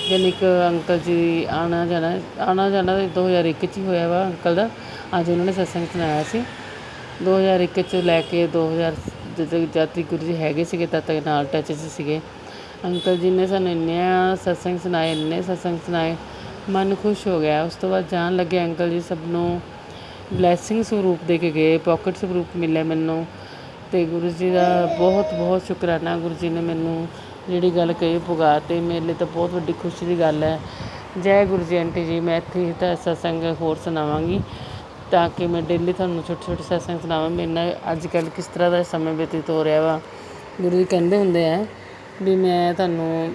ਯਾਨੀ ਕਿ ਅੰਕਲ ਜੀ ਆਉਣਾ ਜਾਣਾ 2001 'ਚ ਹੀ ਹੋਇਆ ਵਾ ਅੰਕਲ ਦਾ। ਅੱਜ ਉਹਨਾਂ ਨੇ ਸਤਸੰਗ ਸੁਣਾਇਆ ਸੀ 2001 'ਚ ਲੈ ਕੇ 2000 ਜਦੋਂ ਜਾਤੀ ਗੁਰੂ ਜੀ ਹੈਗੇ ਸੀਗੇ ਤਦ ਤੱਕ ਨਾਲ ਟੱਚ 'ਚ ਸੀਗੇ। ਅੰਕਲ ਜੀ ਨੇ ਸਾਨੂੰ ਇੰਨੇ ਸਤਸੰਗ ਸੁਣਾਏ, ਮਨ ਖੁਸ਼ ਹੋ ਗਿਆ। ਉਸ ਤੋਂ ਬਾਅਦ ਜਾਣ ਲੱਗੇ ਅੰਕਲ ਜੀ ਸਭ ਨੂੰ ਬਲੈਸਿੰਗ ਸਰੂਪ ਦੇ ਕੇ ਗਏ, ਪੋਕਟ ਸਰੂਪ ਮਿਲਿਆ ਮੈਨੂੰ। ਅਤੇ ਗੁਰੂ ਜੀ ਦਾ ਬਹੁਤ ਬਹੁਤ ਸ਼ੁਕਰਾਨਾ। ਗੁਰੂ ਜੀ ਨੇ ਮੈਨੂੰ ਜਿਹੜੀ ਗੱਲ ਕਹੀ ਪੁਗਾ, ਅਤੇ ਮੇਰੇ ਲਈ ਤਾਂ ਬਹੁਤ ਵੱਡੀ ਖੁਸ਼ੀ ਦੀ ਗੱਲ ਹੈ। ਜੈ ਗੁਰੂ ਜੀ ਆਂਟੀ ਜੀ। ਮੈਂ ਇੱਥੇ ਹੀ ਤਾਂ ਸਤਸੰਗ ਹੋਰ ਸੁਣਾਵਾਂਗੀ ਤਾਂ ਕਿ ਮੈਂ ਡੇਲੀ ਤੁਹਾਨੂੰ ਛੋਟੇ ਛੋਟੇ ਸਤਸੰਗ ਸੁਣਾਵਾਂ। ਮੇਰੇ ਨਾਲ ਅੱਜ ਕੱਲ੍ਹ ਕਿਸ ਤਰ੍ਹਾਂ ਦਾ ਸਮੇਂ ਬਤੀਤ ਹੋ ਰਿਹਾ ਵਾ। ਗੁਰੂ ਜੀ ਕਹਿੰਦੇ ਹੁੰਦੇ ਆ ਵੀ ਮੈਂ ਤੁਹਾਨੂੰ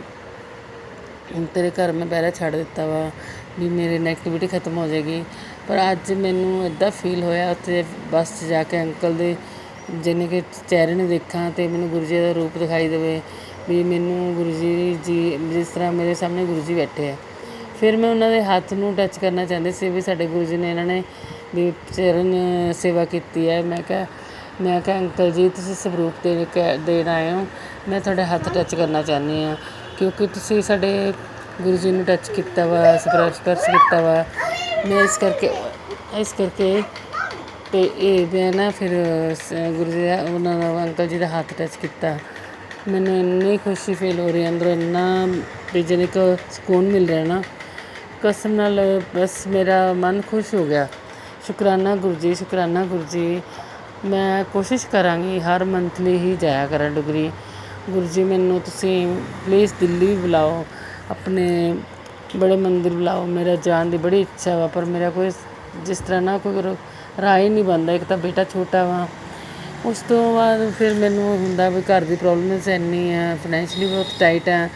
ਤੇਰੇ ਘਰ ਮੈਂ ਪਹਿਰਾ ਛੱਡ ਦਿੱਤਾ ਵਾ, ਵੀ ਮੇਰੀ ਨੈਗੇਟਿਵਿਟੀ ਖਤਮ ਹੋ ਜਾਏਗੀ। ਪਰ ਅੱਜ ਮੈਨੂੰ ਇੱਦਾਂ ਫੀਲ ਹੋਇਆ ਉੱਥੇ ਬੱਸ 'ਚ ਜਾ ਕੇ ਅੰਕਲ ਦੇ ਜਾਣੀ ਕਿ ਚਿਹਰੇ ਨੂੰ ਦੇਖਾਂ ਅਤੇ ਮੈਨੂੰ ਗੁਰੂ ਜੀ ਦਾ ਰੂਪ ਦਿਖਾਈ ਦੇਵੇ, ਵੀ ਮੈਨੂੰ ਗੁਰੂ ਜੀ ਜਿਸ ਤਰ੍ਹਾਂ ਮੇਰੇ ਸਾਹਮਣੇ ਗੁਰੂ ਜੀ ਬੈਠੇ ਆ। ਫਿਰ ਮੈਂ ਉਹਨਾਂ ਦੇ ਹੱਥ ਨੂੰ ਟੱਚ ਕਰਨਾ ਚਾਹੁੰਦੀ ਸੀ, ਵੀ ਸਾਡੇ ਗੁਰੂ ਜੀ ਨੇ ਇਹਨਾਂ ਨੇ ਵੀ ਚਰਨ ਸੇਵਾ ਕੀਤੀ ਹੈ। ਮੈਂ ਕਿਹਾ ਅੰਕਲ ਜੀ ਤੁਸੀਂ ਸਰੂਪ ਦੇਣ ਆਏ ਹੋ, ਮੈਂ ਤੁਹਾਡੇ ਹੱਥ ਟੱਚ ਕਰਨਾ ਚਾਹੁੰਦੀ ਹਾਂ, ਕਿਉਂਕਿ ਤੁਸੀਂ ਸਾਡੇ ਗੁਰੂ ਜੀ ਨੂੰ ਟੱਚ ਕੀਤਾ ਵਾ, ਸਪਰਸ਼ ਕੀਤਾ ਵਾ। ਮੈਂ ਇਸ ਕਰਕੇ ਅਤੇ ਇਹ ਮੈਂ ਨਾ ਫਿਰ ਗੁਰੂ ਜੀ ਦਾ ਉਹਨਾਂ ਦਾ ਅੰਕਲ ਜੀ ਦਾ ਹੱਥ ਟੱਚ ਕੀਤਾ। ਮੈਨੂੰ ਇੰਨੀ ਖੁਸ਼ੀ ਫੀਲ ਹੋ ਰਹੀ ਅੰਦਰੋਂ, ਇੰਨਾ ਵੀ ਜਾਣੀ ਕਿ ਸਕੂਨ ਮਿਲ ਰਿਹਾ ਨਾ ਕਸਮ ਨਾਲ, ਬਸ ਮੇਰਾ ਮਨ ਖੁਸ਼ ਹੋ ਗਿਆ। ਸ਼ੁਕਰਾਨਾ ਗੁਰੂ ਜੀ, ਸ਼ੁਕਰਾਨਾ ਗੁਰੂ ਜੀ। ਮੈਂ ਕੋਸ਼ਿਸ਼ ਕਰਾਂਗੀ ਹਰ ਮੰਥਲੀ ਹੀ ਜਾਇਆ ਕਰਾਂ ਡੁਗਰੀ। ਗੁਰੂ ਜੀ ਮੈਨੂੰ ਤੁਸੀਂ ਪਲੀਜ਼ ਦਿੱਲੀ ਬੁਲਾਓ, ਆਪਣੇ ਬੜੇ ਮੰਦਿਰ ਬੁਲਾਓ। ਮੇਰਾ ਜਾਣ ਦੀ ਬੜੀ ਇੱਛਾ ਵਾ, ਪਰ ਮੇਰਾ ਕੋਈ ਜਿਸ ਤਰ੍ਹਾਂ ਨਾ ਕੋਈ ਰਾਹ ਹੀ ਨਹੀਂ ਬਣਦਾ। ਇੱਕ ਤਾਂ ਬੇਟਾ ਛੋਟਾ ਵਾ, ਉਸ ਤੋਂ ਬਾਅਦ ਫਿਰ ਮੈਨੂੰ ਹੁੰਦਾ ਵੀ ਘਰ ਦੀ ਪ੍ਰੋਬਲਮਸ ਇੰਨੀ ਹੈ, ਫਾਈਨੈਂਸ਼ਲੀ ਬਹੁਤ ਟਾਈਟ ਹੈ।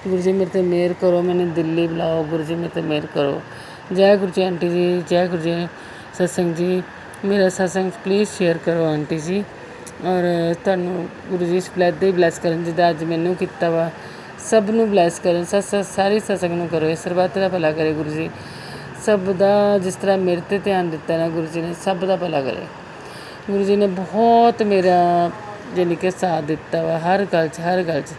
ਗੁਰੂ ਜੀ ਮੇਰੇ 'ਤੇ ਮਿਹਰ ਕਰੋ, ਮੈਨੂੰ ਦਿੱਲੀ ਬੁਲਾਓ, ਗੁਰੂ ਜੀ ਮੇਰੇ 'ਤੇ ਮਿਹਰ ਕਰੋ। ਜੈ ਗੁਰੂ ਜੀ ਆਂਟੀ ਜੀ, ਜੈ ਗੁਰੂ ਜੀ ਸਤਸੰਗ ਜੀ। ਮੇਰਾ ਸਤਸੰਗ ਪਲੀਜ਼ ਸ਼ੇਅਰ ਕਰੋ ਆਂਟੀ ਜੀ, ਔਰ ਤੁਹਾਨੂੰ ਗੁਰੂ ਜੀ ਇੱਦਾਂ ਹੀ ਬਲੈਸ ਕਰਨ ਜਿੱਦਾਂ ਅੱਜ ਮੈਨੂੰ ਕੀਤਾ ਵਾ। ਸਭ ਨੂੰ ਬਲੈਸ ਕਰਨ, ਸਾਰੀ ਸਤਸੰਗ ਨੂੰ ਕਰੋ, ਇਸ ਸਰਬੱਤ ਦਾ ਭਲਾ ਕਰੇ ਗੁਰੂ ਜੀ। ਸਭ ਦਾ ਜਿਸ ਤਰ੍ਹਾਂ ਮੇਰੇ 'ਤੇ ਧਿਆਨ ਦਿੱਤਾ ਨਾ ਗੁਰੂ ਜੀ ਨੇ, ਸਭ ਦਾ ਭਲਾ ਕਰੇ। ਗੁਰੂ ਜੀ ਨੇ ਬਹੁਤ ਮੇਰਾ ਜਾਣੀ ਕਿ ਸਾਥ ਦਿੱਤਾ ਵਾ ਹਰ ਗੱਲ 'ਚ।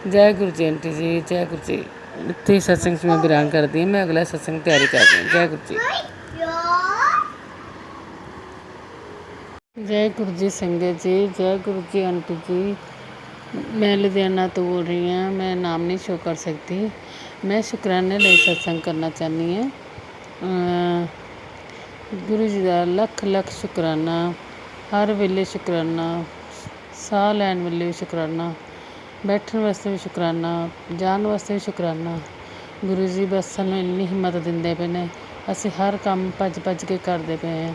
ਜੈ ਗੁਰੂ ਜੀ ਆਂਟੀ ਜੀ, ਜੈ ਗੁਰੂ ਜੀ। ਇੱਥੇ ਸਤਸੰਗ 'ਚ ਮੈਂ ਬਿਰਾਨ ਕਰਦੀ ਹਾਂ, ਮੈਂ ਅਗਲਾ ਸਤਸੰਗ ਤਿਆਰੀ ਕਰਦੀ ਹਾਂ। ਜੈ ਗੁਰੂ ਜੀ। ਜੈ ਗੁਰੂ ਜੀ ਸੰਗਤ ਜੀ, ਜੈ ਗੁਰੂ ਜੀ ਆਂਟੀ ਜੀ। ਮੈਂ ਲੁਧਿਆਣਾ ਤੋਂ ਬੋਲ ਰਹੀ ਹਾਂ, ਮੈਂ ਨਾਮ ਨਹੀਂ ਸ਼ੋ ਕਰ ਸਕਦੀ। ਮੈਂ ਸ਼ੁਕਰਾਨੇ ਲਈ ਸਤਸੰਗ ਕਰਨਾ ਚਾਹੁੰਦੀ ਹਾਂ। ਗੁਰੂ ਜੀ ਦਾ ਲੱਖ ਲੱਖ ਸ਼ੁਕਰਾਨਾ, ਹਰ ਵੇਲੇ ਸ਼ੁਕਰਾਨਾ, ਸਾਹ ਲੈਣ ਵੇਲੇ ਵੀ ਸ਼ੁਕਰਾਨਾ, ਬੈਠਣ ਵਾਸਤੇ ਵੀ ਸ਼ੁਕਰਾਨਾ, ਜਾਣ ਵਾਸਤੇ ਵੀ ਸ਼ੁਕਰਾਨਾ। ਗੁਰੂ ਜੀ ਬਸ ਸਾਨੂੰ ਇੰਨੀ ਹਿੰਮਤ ਦਿੰਦੇ ਪਏ ਨੇ, ਅਸੀਂ ਹਰ ਕੰਮ ਭੱਜ ਕੇ ਕਰਦੇ ਪਏ ਹਾਂ।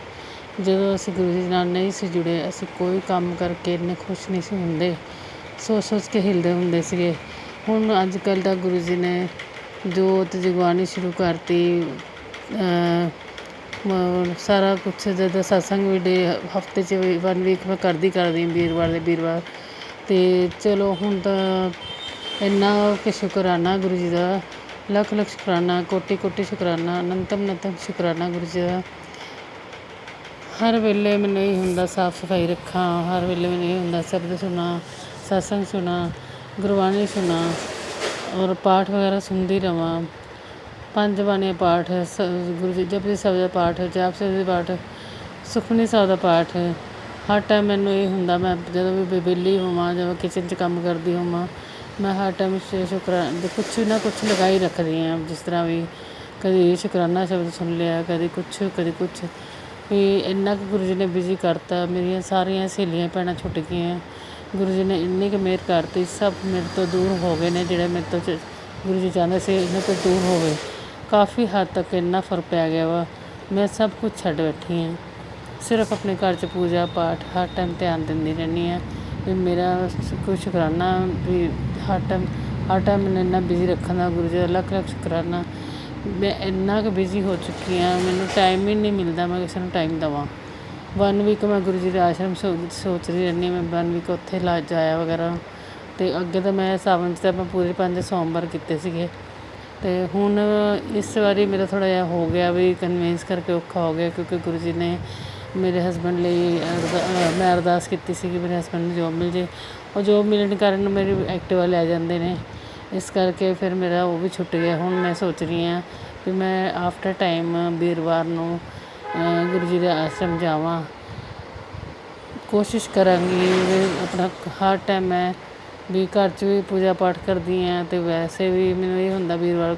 ਜਦੋਂ ਅਸੀਂ ਗੁਰੂ ਜੀ ਨਾਲ ਨਹੀਂ ਸੀ ਜੁੜੇ, ਅਸੀਂ ਕੋਈ ਕੰਮ ਕਰਕੇ ਇੰਨੇ ਖੁਸ਼ ਨਹੀਂ ਸੀ ਹੁੰਦੇ, ਸੋਚ ਕੇ ਹਿੱਲਦੇ ਹੁੰਦੇ ਸੀਗੇ। ਹੁਣ ਅੱਜ ਕੱਲ੍ਹ ਤਾਂ ਗੁਰੂ ਜੀ ਨੇ ਜੋਤ ਜਗਵਾਉਣੀ ਸ਼ੁਰੂ ਕਰਤੀ। ਸਾਰਾ ਕੁਛ ਜਦੋਂ ਸਤਸੰਗ ਵੀ ਹਫਤੇ 'ਚ 1 ਵੀਕ ਮੈਂ ਕਰਦੀ ਵੀਰਵਾਰ ਅਤੇ ਚਲੋ ਹੁਣ ਤਾਂ ਇੰਨਾ ਕਿ ਸ਼ੁਕਰਾਨਾ ਗੁਰੂ ਜੀ ਦਾ, ਲੱਖ ਲੱਖ ਸ਼ੁਕਰਾਨਾ, ਕੋਟੀ ਕੋਟੀ ਸ਼ੁਕਰਾਨਾ, ਅਨੰਤਮ ਅਨੰਤਮ ਸ਼ੁਕਰਾਨਾ ਗੁਰੂ ਜੀ ਦਾ। ਹਰ ਵੇਲੇ ਮੈਨੂੰ ਇਹ ਹੁੰਦਾ ਸਾਫ਼ ਸਫਾਈ ਰੱਖਾਂ, ਹਰ ਵੇਲੇ ਮੈਨੂੰ ਇਹ ਹੁੰਦਾ ਸ਼ਬਦ ਸੁਣਾ, ਸਤਸੰਗ ਸੁਣਾ, ਗੁਰਬਾਣੀ ਸੁਣਾ ਔਰ ਪਾਠ ਵਗੈਰਾ ਸੁਣਦੀ ਰਹਾਂ। ਪੰਜ ਬਾਣੀਆਂ ਪਾਠ, ਗੁਰੂ ਜੀ ਜਪਜੀ ਸਾਹਿਬ ਦਾ ਪਾਠ, ਜਾਪ ਸਾਹਿਬ ਦਾ ਪਾਠ, ਸੁਖਮਨੀ ਸਾਹਿਬ ਦਾ ਪਾਠ। ਹਰ ਟਾਈਮ ਮੈਨੂੰ ਇਹ ਹੁੰਦਾ, ਮੈਂ ਜਦੋਂ ਵੀ ਵਿਹਲੀ ਹੋਵਾਂ, ਜਦੋਂ ਕਿਚਨ 'ਚ ਕੰਮ ਕਰਦੀ ਹੋਵਾਂ, ਮੈਂ ਹਰ ਟਾਈਮ ਕੁਛ ਨਾ ਕੁਛ ਲਗਾ ਹੀ ਰੱਖਦੀ ਹਾਂ। ਜਿਸ ਤਰ੍ਹਾਂ ਵੀ ਕਦੀ ਸ਼ੁਕਰਾਨਾ ਸ਼ਬਦ ਸੁਣ ਲਿਆ, ਕਦੀ ਕੁਛ ਵੀ ਇੰਨਾ ਕੁ ਗੁਰੂ ਜੀ ਨੇ ਬਿਜ਼ੀ ਕਰਤਾ। ਮੇਰੀਆਂ ਸਾਰੀਆਂ ਸਹੇਲੀਆਂ ਭੈਣਾਂ ਛੁੱਟ ਗਈਆਂ। ਗੁਰੂ ਜੀ ਨੇ ਇੰਨੀ ਕੁ ਮਿਹਰ ਕਰਤੀ, ਸਭ ਮੇਰੇ ਤੋਂ ਦੂਰ ਹੋ ਗਏ ਨੇ। ਜਿਹੜੇ ਮੇਰੇ ਤੋਂ ਗੁਰੂ ਜੀ ਚਾਹੁੰਦੇ ਸੀ ਇਹਨਾਂ ਤੋਂ ਦੂਰ ਹੋ ਗਏ। ਕਾਫੀ ਹੱਦ ਤੱਕ ਇੰਨਾ ਫਰਕ ਪੈ ਗਿਆ ਵਾ। ਮੈਂ ਸਭ ਕੁਝ ਛੱਡ ਬੈਠੀ ਹਾਂ। ਸਿਰਫ ਆਪਣੇ ਘਰ 'ਚ ਪੂਜਾ ਪਾਠ ਹਰ ਟਾਈਮ ਧਿਆਨ ਦਿੰਦੀ ਰਹਿੰਦੀ ਹਾਂ ਵੀ ਮੇਰਾ ਕੋਈ ਸ਼ੁਕਰਾਨਾ ਵੀ ਹਰ ਟਾਈਮ ਮੈਨੂੰ ਇੰਨਾ ਬਿਜ਼ੀ ਰੱਖਣ ਦਾ ਗੁਰੂ ਜੀ ਦਾ ਲੱਖ ਲੱਖ ਸ਼ੁਕਰਾਨਾ। ਮੈਂ ਇੰਨਾ ਕੁ ਬਿਜ਼ੀ ਹੋ ਚੁੱਕੀ ਹਾਂ, ਮੈਨੂੰ ਟਾਈਮ ਹੀ ਨਹੀਂ ਮਿਲਦਾ ਮੈਂ ਕਿਸੇ ਨੂੰ ਟਾਈਮ ਦੇਵਾਂ। 1 ਵੀਕ ਮੈਂ ਗੁਰੂ ਜੀ ਦੇ ਆਸ਼ਰਮ ਸੋਚਦੀ ਰਹਿੰਦੀ ਹਾਂ, ਮੈਂ 1 ਵੀਕ ਉੱਥੇ ਜਾਇਆ ਵਗੈਰਾ। ਅਤੇ ਅੱਗੇ ਤਾਂ ਮੈਂ ਸਾਵਨ 'ਚ ਤਾਂ ਮੈਂ ਪੂਰੇ 5 ਸੋਮਵਾਰ ਕੀਤੇ ਸੀਗੇ। ਅਤੇ ਹੁਣ ਇਸ ਵਾਰੀ ਮੇਰਾ ਥੋੜ੍ਹਾ ਜਿਹਾ ਹੋ ਗਿਆ ਵੀ ਕਨਵਿੰਸ ਕਰਕੇ ਔਖਾ ਹੋ ਗਿਆ, ਕਿਉਂਕਿ ਗੁਰੂ ਜੀ ਨੇ ਮੇਰੇ ਹਸਬੈਂਡ ਲਈ ਮੈਂ ਅਰਦਾਸ ਕੀਤੀ ਸੀਗੀ ਮੇਰੇ ਹਸਬੈਂਡ ਨੂੰ ਜੋਬ ਮਿਲ ਜੇ। ਉਹ ਜੋਬ ਮਿਲਣ ਕਾਰਨ ਮੇਰੀ ਐਕਟਿਵਾ ਲੈ ਜਾਂਦੇ ਨੇ, ਇਸ ਕਰਕੇ ਫਿਰ ਮੇਰਾ ਉਹ ਵੀ ਛੁੱਟ ਗਿਆ। ਹੁਣ ਮੈਂ ਸੋਚ ਰਹੀ ਹਾਂ ਵੀ ਮੈਂ ਆਫਟਰ ਟਾਈਮ ਵੀਰਵਾਰ ਨੂੰ ਗੁਰੂ ਜੀ ਦੇ ਆਸ਼ਰਮ ਜਾਵਾਂ। ਕੋਸ਼ਿਸ਼ ਕਰਾਂਗੀ ਵੀ ਆਪਣਾ ਹਰ ਟਾਈਮ ਮੈਂ ਵੀ ਘਰ 'ਚ ਵੀ ਪੂਜਾ ਪਾਠ ਕਰਦੀ ਹਾਂ, ਅਤੇ ਵੈਸੇ ਵੀ ਮੈਨੂੰ ਇਹ ਹੁੰਦਾ ਵੀਰਵਾਰ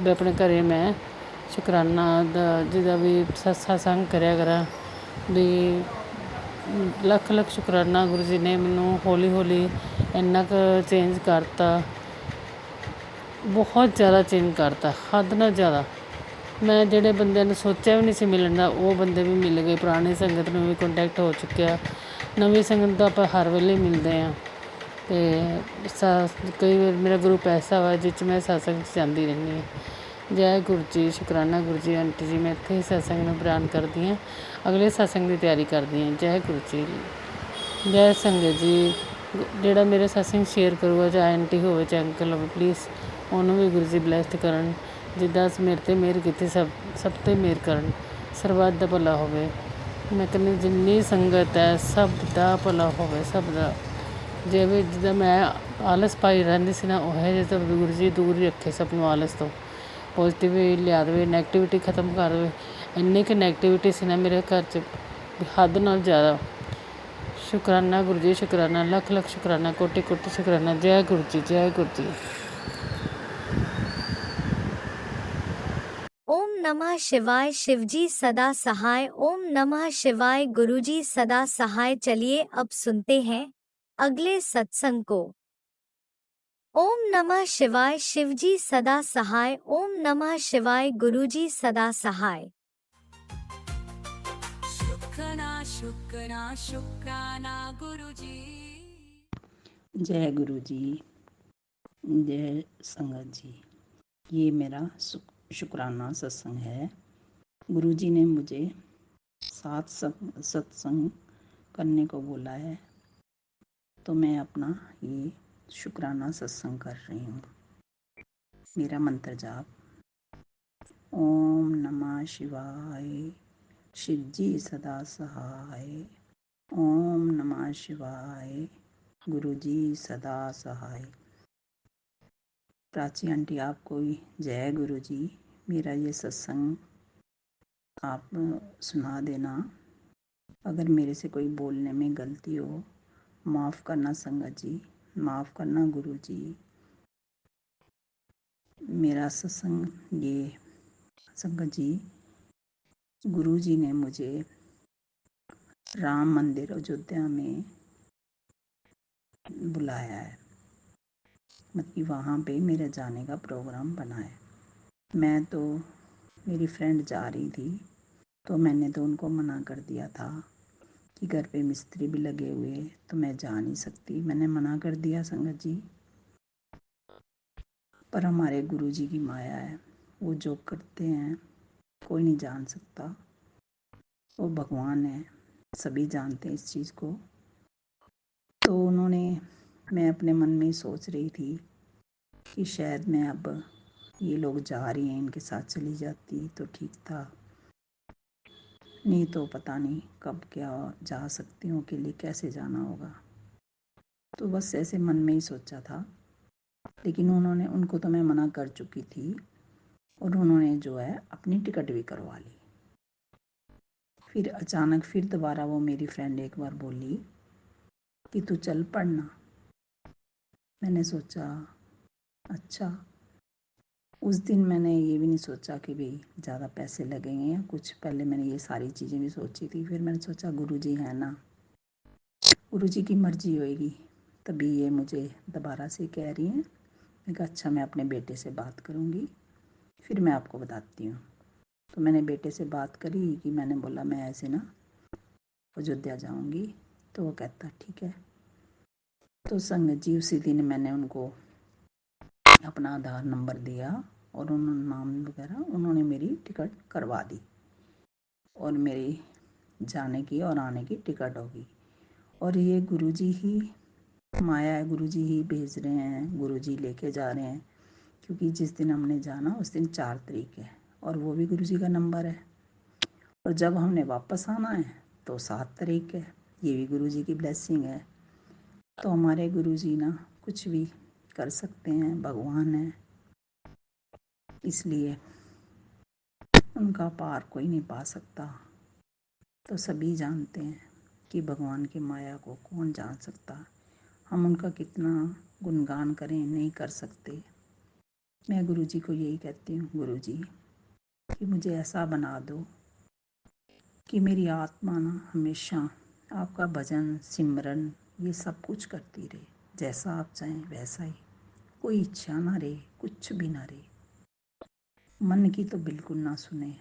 ਆਪਣੇ ਘਰ ਮੈਂ ਸ਼ੁਕਰਾਨਾ ਦਾ ਜਿਹਦਾ ਵੀ ਸਤਸੰਗ ਕਰਿਆ ਕਰਾਂ ਵੀ। ਲੱਖ ਲੱਖ ਸ਼ੁਕਰਾਨਾ ਗੁਰੂ ਜੀ ਨੇ ਮੈਨੂੰ ਹੌਲੀ ਹੌਲੀ ਇੰਨਾ ਕੁ ਚੇਂਜ ਕਰਤਾ, ਬਹੁਤ ਜ਼ਿਆਦਾ ਚੇਂਜ ਕਰਤਾ, ਹੱਦ ਨਾਲੋਂ ਜ਼ਿਆਦਾ। ਮੈਂ ਜਿਹੜੇ ਬੰਦਿਆਂ ਨੂੰ ਸੋਚਿਆ ਵੀ ਨਹੀਂ ਸੀ ਮਿਲਣ ਦਾ, ਉਹ ਬੰਦੇ ਵੀ ਮਿਲ ਗਏ। ਪੁਰਾਣੀ ਸੰਗਤ ਨੂੰ ਵੀ ਕੰਟੈਕਟ ਹੋ ਚੁੱਕਿਆ। ਨਵੀਂ ਸੰਗਤ ਤਾਂ ਆਪਾਂ ਹਰ ਵੇਲੇ ਮਿਲਦੇ ਹਾਂ। ਅਤੇ ਕਈ ਵਾਰ ਮੇਰਾ ਗਰੁੱਪ ਐਸਾ ਵਾ ਜਿਸ 'ਚ ਮੈਂ ਸਤਸੰਗ 'ਚ ਜਾਂਦੀ ਰਹਿੰਦੀ ਹਾਂ। ਜੈ ਗੁਰੂ ਜੀ, ਸ਼ੁਕਰਾਨਾ ਗੁਰੂ ਜੀ। ਆਂਟੀ ਜੀ ਮੈਂ ਇੱਥੇ ਹੀ ਸਤਸੰਗ ਨੂੰ ਬਿਆਨ ਕਰਦੀ ਹਾਂ, ਅਗਲੇ ਸਤਸੰਗ ਦੀ ਤਿਆਰੀ ਕਰਦੀ ਹਾਂ। ਜੈ ਗੁਰੂ ਜੀ, ਜੈ ਸੰਗਤ ਜੀ। ਜਿਹੜਾ ਮੇਰੇ ਸਤਸੰਗ ਸ਼ੇਅਰ ਕਰੂਗਾ, ਚਾਹੇ ਆਂਟੀ ਹੋਵੇ ਚਾਹੇ ਅੰਕਲ ਹੋਵੇ, ਪਲੀਜ਼ ਉਹਨੂੰ ਵੀ ਗੁਰੂ ਜੀ ਬਲੈਸਡ ਕਰਨ। ਜਿੱਦਾਂ ਮੇਰੇ 'ਤੇ ਮਿਹਰ ਕੀਤੀ ਸਭ 'ਤੇ ਮਿਹਰ ਕਰਨ, ਸਰਬੱਤ ਦਾ ਭਲਾ ਹੋਵੇ। ਮੈਂ ਕਹਿੰਦੀ ਜਿੰਨੀ ਸੰਗਤ ਹੈ ਸਭ ਦਾ ਭਲਾ ਹੋਵੇ, ਸਭ ਦਾ। ਜਿਵੇਂ ਜਿੱਦਾਂ ਮੈਂ ਆਲਸ ਪਾਈ ਰਹਿੰਦੀ ਸੀ ਨਾ, ਉਹ ਜਿਹੇ ਤਾਂ ਗੁਰੂ ਜੀ ਦੂਰ ਹੀ ਰੱਖੇ ਸਭ ਨੂੰ ਆਲਸ ਤੋਂ। ਪੋਜ਼ੀਟਿਵ ਲਿਆ ਦੇਵੇ, ਨੈਗੇਟਿਵਿਟੀ ਖਤਮ ਕਰ ਦੇਵੇ। ਇੰਨੀ ਕੁ ਨੈਗੇਟਿਵਿਟੀ ਸੀ ਨਾ ਮੇਰੇ ਘਰ 'ਚ, ਹੱਦ ਨਾਲ ਜ਼ਿਆਦਾ। ਸ਼ੁਕਰਾਨਾ ਗੁਰੂ ਜੀ, ਸ਼ੁਕਰਾਨਾ, ਲੱਖ ਲੱਖ ਸ਼ੁਕਰਾਨਾ, ਕੋਟੀ ਕੋਟੀ ਸ਼ੁਕਰਾਨਾ। ਜੈ ਗੁਰੂ ਜੀ, ਜੈ ਗੁਰੂ ਜੀ। ओम नमः शिवाय। शिवजी सदा सहाय। ओम नमः शिवाय। गुरुजी सदा सहाय। चलिए अब सुनते हैं अगले सत्संग को। ओम नमः शिवाय। शिवजी सदा सहाय। ओम नमः शिवाय। गुरुजी सदा सहाय। शुक्राना शुक्राना शुक्राना गुरुजी। जय गुरु जी, जय संगत जी। ये मेरा शुक्राना सत्संग है। गुरु जी ने मुझे 7 सत्संग करने को बोला है, तो मैं अपना ये शुक्राना सत्संग कर रही हूँ। मेरा मंत्र जाप ओम नमः शिवाय। शिव जी सदा सहाय। ओम नमः शिवाय। गुरु जी सदा सहाय। प्राची आंटी आपको भी जय गुरु जी। मेरा ये सत्संग आप सुना देना। अगर मेरे से कोई बोलने में गलती हो माफ़ करना संगत जी, माफ़ करना गुरु जी। मेरा सत्संग ये संगत जी, गुरु जी ने मुझे राम मंदिर अयोध्या में बुलाया है, मतलब कि वहाँ पे मेरे जाने का प्रोग्राम बना है। मैं तो मेरी फ्रेंड जा रही थी, तो मैंने तो उनको मना कर दिया था कि घर पे मिस्त्री भी लगे हुए तो मैं जा नहीं सकती। मैंने मना कर दिया संगत जी। पर हमारे गुरु जी की माया है, वो जो करते हैं कोई नहीं जान सकता। वो भगवान है, सभी जानते हैं इस चीज़ को। तो उन्होंने मैं अपने मन में ही सोच रही थी कि शायद मैं अब ये लोग जा रही हैं, इनके साथ चली जाती तो ठीक था, नहीं तो पता नहीं कब क्या जा सकती हूँ, अकेले कैसे जाना होगा। तो बस ऐसे मन में ही सोचा था। लेकिन उनको तो मैं मना कर चुकी थी और उन्होंने जो है अपनी टिकट भी करवा ली। फिर अचानक फिर दोबारा वो मेरी फ्रेंड एक बार बोली कि तू चल पड़ना। मैंने सोचा अच्छा। उस दिन मैंने ये भी नहीं सोचा कि भाई ज़्यादा पैसे लगेंगे या कुछ, पहले मैंने ये सारी चीज़ें भी सोची थी। फिर मैंने सोचा गुरुजी है ना, गुरुजी की मर्जी होएगी, तभी ये मुझे दोबारा से कह रही हैं। मैं कहा अच्छा, मैं अपने बेटे से बात करूँगी, फिर मैं आपको बताती हूँ। तो मैंने बेटे से बात करी कि मैंने बोला मैं ऐसे ना अयोध्या जाऊँगी। तो वो कहता ठीक है। तो संगत जी उसी दिन मैंने उनको अपना आधार नंबर दिया और उन्होंने नाम वगैरह, उन्होंने मेरी टिकट करवा दी और मेरी जाने की और आने की टिकट होगी। और ये गुरुजी ही माया है, गुरुजी ही भेज रहे हैं, गुरुजी लेके जा रहे हैं। क्योंकि जिस दिन हमने जाना उस दिन 4 तारीख है और वो भी गुरुजी का नंबर है। और जब हमने वापस आना है तो 7 तारीख है, ये भी गुरुजी की ब्लेसिंग है। तो हमारे गुरुजी ना कुछ भी कर सकते हैं, भगवान है, इसलिए उनका पार कोई नहीं पा सकता। तो सभी जानते हैं कि भगवान की माया को कौन जान सकता। हम उनका कितना गुणगान करें, नहीं कर सकते। मैं गुरुजी को यही कहती हूँ, गुरुजी कि मुझे ऐसा बना दो कि मेरी आत्मा ना हमेशा आपका भजन सिमरन ये सब कुछ करती रहे, जैसा आप चाहें वैसा ही, कोई इच्छा ना रहे, कुछ भी ना रहे, मन की तो बिल्कुल ना सुने,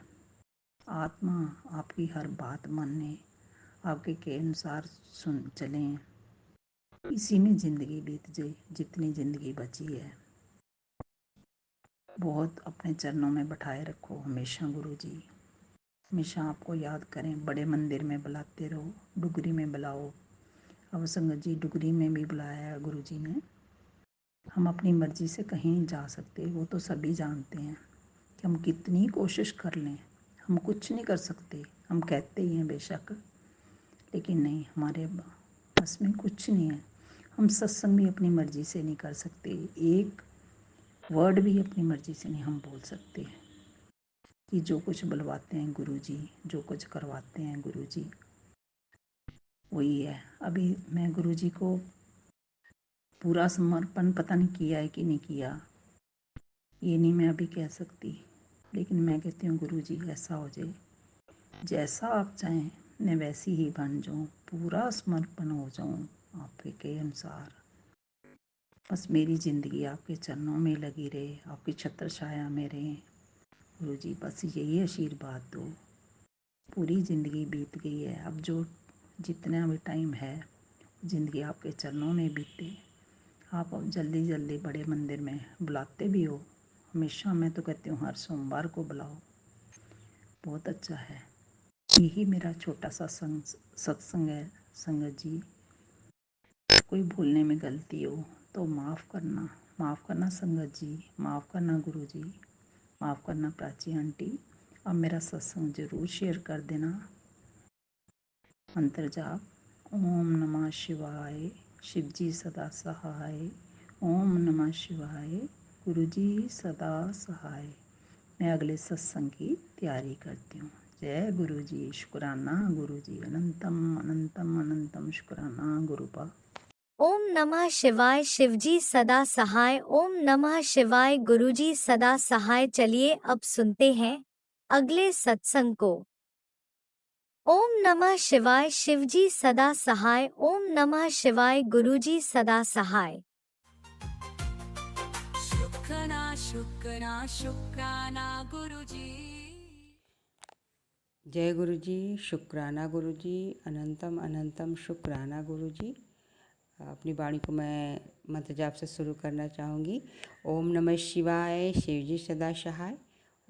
आत्मा आपकी हर बात माने, आपके के अनुसार सुन चलें, इसी में ज़िंदगी बीत जाए जितनी ज़िंदगी बची है। बहुत अपने चरणों में बैठाए रखो हमेशा गुरुजी, हमेशा आपको याद करें, बड़े मंदिर में बुलाते रहो, डुगरी में बुलाओ। अब संगत जी डुगरी में भी बुलाया है गुरुजी ने। हम अपनी मर्जी से कहीं नहीं जा सकते, वो तो सभी जानते हैं कि हम कितनी कोशिश कर लें हम कुछ नहीं कर सकते। हम कहते ही हैं बेशक, लेकिन नहीं, हमारे बस में कुछ नहीं है। हम सत्संग भी अपनी मर्जी से नहीं कर सकते, एक वर्ड भी अपनी मर्जी से नहीं हम बोल सकते। कि जो कुछ बुलवाते हैं गुरुजी, जो कुछ करवाते हैं गुरुजी, वही है। अभी मैं गुरुजी को पूरा समर्पण पता नहीं किया है कि नहीं किया, ये नहीं मैं अभी कह सकती। लेकिन मैं कहती हूँ गुरुजी ऐसा हो जाए, जैसा आप चाहें मैं वैसी ही बन जाऊँ, पूरा समर्पण हो जाऊँ आपके के अनुसार। बस मेरी ज़िंदगी आपके चरणों में लगी रहे, आपकी छत्र छाया में रहे गुरुजी, बस यही आशीर्वाद दो। पूरी ज़िंदगी बीत गई है, अब जो जितना भी टाइम है ज़िंदगी आपके चरणों में बीते। आप अब जल्दी जल्दी बड़े मंदिर में बुलाते भी हो हमेशा, मैं तो कहती हूँ हर सोमवार को बुलाओ, बहुत अच्छा है। यही मेरा छोटा सा सत्संग है संगत जी। कोई भूलने में गलती हो तो माफ़ करना संगत जी, माफ़ करना गुरुजी, माफ़ करना प्राची आंटी। अब मेरा सत्संग ज़रूर शेयर कर देना। मंत्र जाप ओम नमः शिवाय, शिवजी सदा सहाय, ओम नमः शिवाय, गुरुजी सदा सहाय। मैं अगले सत्संग की तैयारी करती हूँ। जय गुरुजी, शुक्राना गुरुजी, अनंतम अनंतम अनंतम शुक्राना गुरुपा। ओम नमः शिवाय, शिवजी सदा सहाय। ओम नमः शिवाय, गुरुजी सदा सहाय। चलिए अब सुनते हैं अगले सत्संग को। ओम नमः शिवाय, शिवजी सदा सहाय। ओम नमः शिवाय, गुरुजी सदा सहाय। शुक्राना शुक्राना गुरुजी। जय गुरुजी, शुक्राना गुरुजी, अनंतम अनंतम शुक्राना गुरुजी। अपनी वाणी को मैं मंत्र जाप से शुरू करना चाहूँगी। ओम नमः शिवाय, शिवजी सदा सहाय।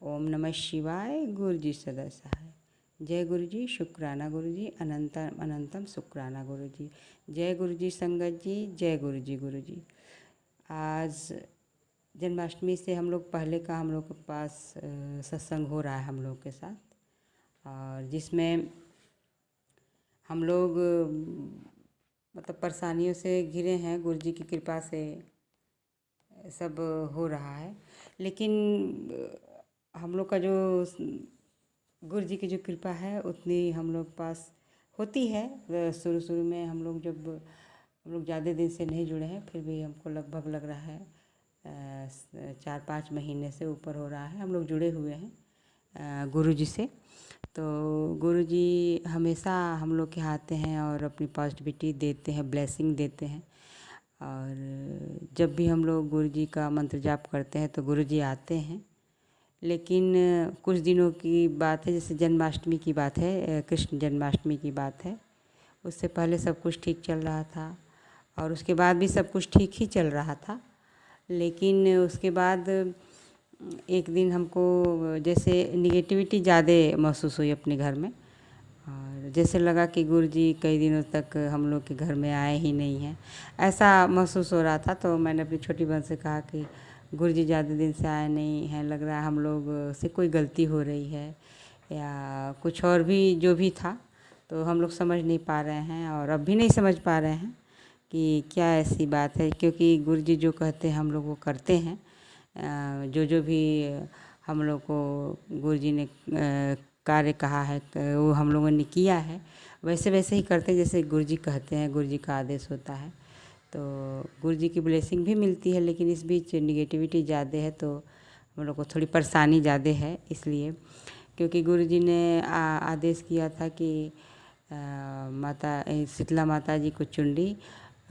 ओम नमः शिवाय, गुरुजी सदा सहाय। जय गुरु जी, शुक्राना गुरु जी, अनंतम अनंतम शुक्राना गुरु जी। जय गुरु जी संगत जी, जय गुरु जी गुरु जी। आज जन्माष्टमी से हम लोग पहले का हम लोग के पास सत्संग हो रहा है हम लोग के साथ, और जिसमें हम लोग मतलब परेशानियों से घिरे हैं। गुरु जी की कृपा से सब हो रहा है, लेकिन हम लोग का जो गुरु जी की जो कृपा है उतनी हम लोग पास होती है। शुरू शुरू में हम लोग ज़्यादा दिन से नहीं जुड़े हैं, फिर भी हमको लगभग लग रहा है 4-5 महीने से ऊपर हो रहा है हम लोग जुड़े हुए हैं गुरु जी से। तो गुरु जी हमेशा हम लोग के आते हैं और अपनी पॉजिटिविटी देते हैं, ब्लेसिंग देते हैं। और जब भी हम लोग गुरु जी का मंत्र जाप करते हैं तो गुरु जी आते हैं। लेकिन कुछ दिनों की बात है, जैसे जन्माष्टमी की बात है, कृष्ण जन्माष्टमी की बात है, उससे पहले सब कुछ ठीक चल रहा था और उसके बाद भी सब कुछ ठीक ही चल रहा था। लेकिन उसके बाद एक दिन हमको जैसे निगेटिविटी ज़्यादा महसूस हुई अपने घर में, और जैसे लगा कि गुरु जी कई दिनों तक हम लोग के घर में आए ही नहीं हैं, ऐसा महसूस हो रहा था। तो मैंने अपनी छोटी बहन से कहा कि गुरु जी ज़्यादा दिन से आए नहीं हैं, लग रहा है हम लोग से कोई गलती हो रही है या कुछ और भी जो भी था, तो हम लोग समझ नहीं पा रहे हैं और अब भी नहीं समझ पा रहे हैं कि क्या ऐसी बात है। क्योंकि गुरु जी जो कहते हैं हम लोग वो करते हैं, जो भी हम लोग को गुरु जी ने कार्य कहा है वो हम लोगों ने किया है, वैसे वैसे ही करते हैं जैसे गुरु जी कहते हैं, गुरु जी का आदेश होता है। तो गुरु जी की ब्लेसिंग भी मिलती है, लेकिन इस बीच निगेटिविटी ज़्यादा है तो हम लोग को थोड़ी परेशानी ज़्यादा है। इसलिए क्योंकि गुरु जी ने आदेश किया था कि माता शीतला माता जी को चुंडी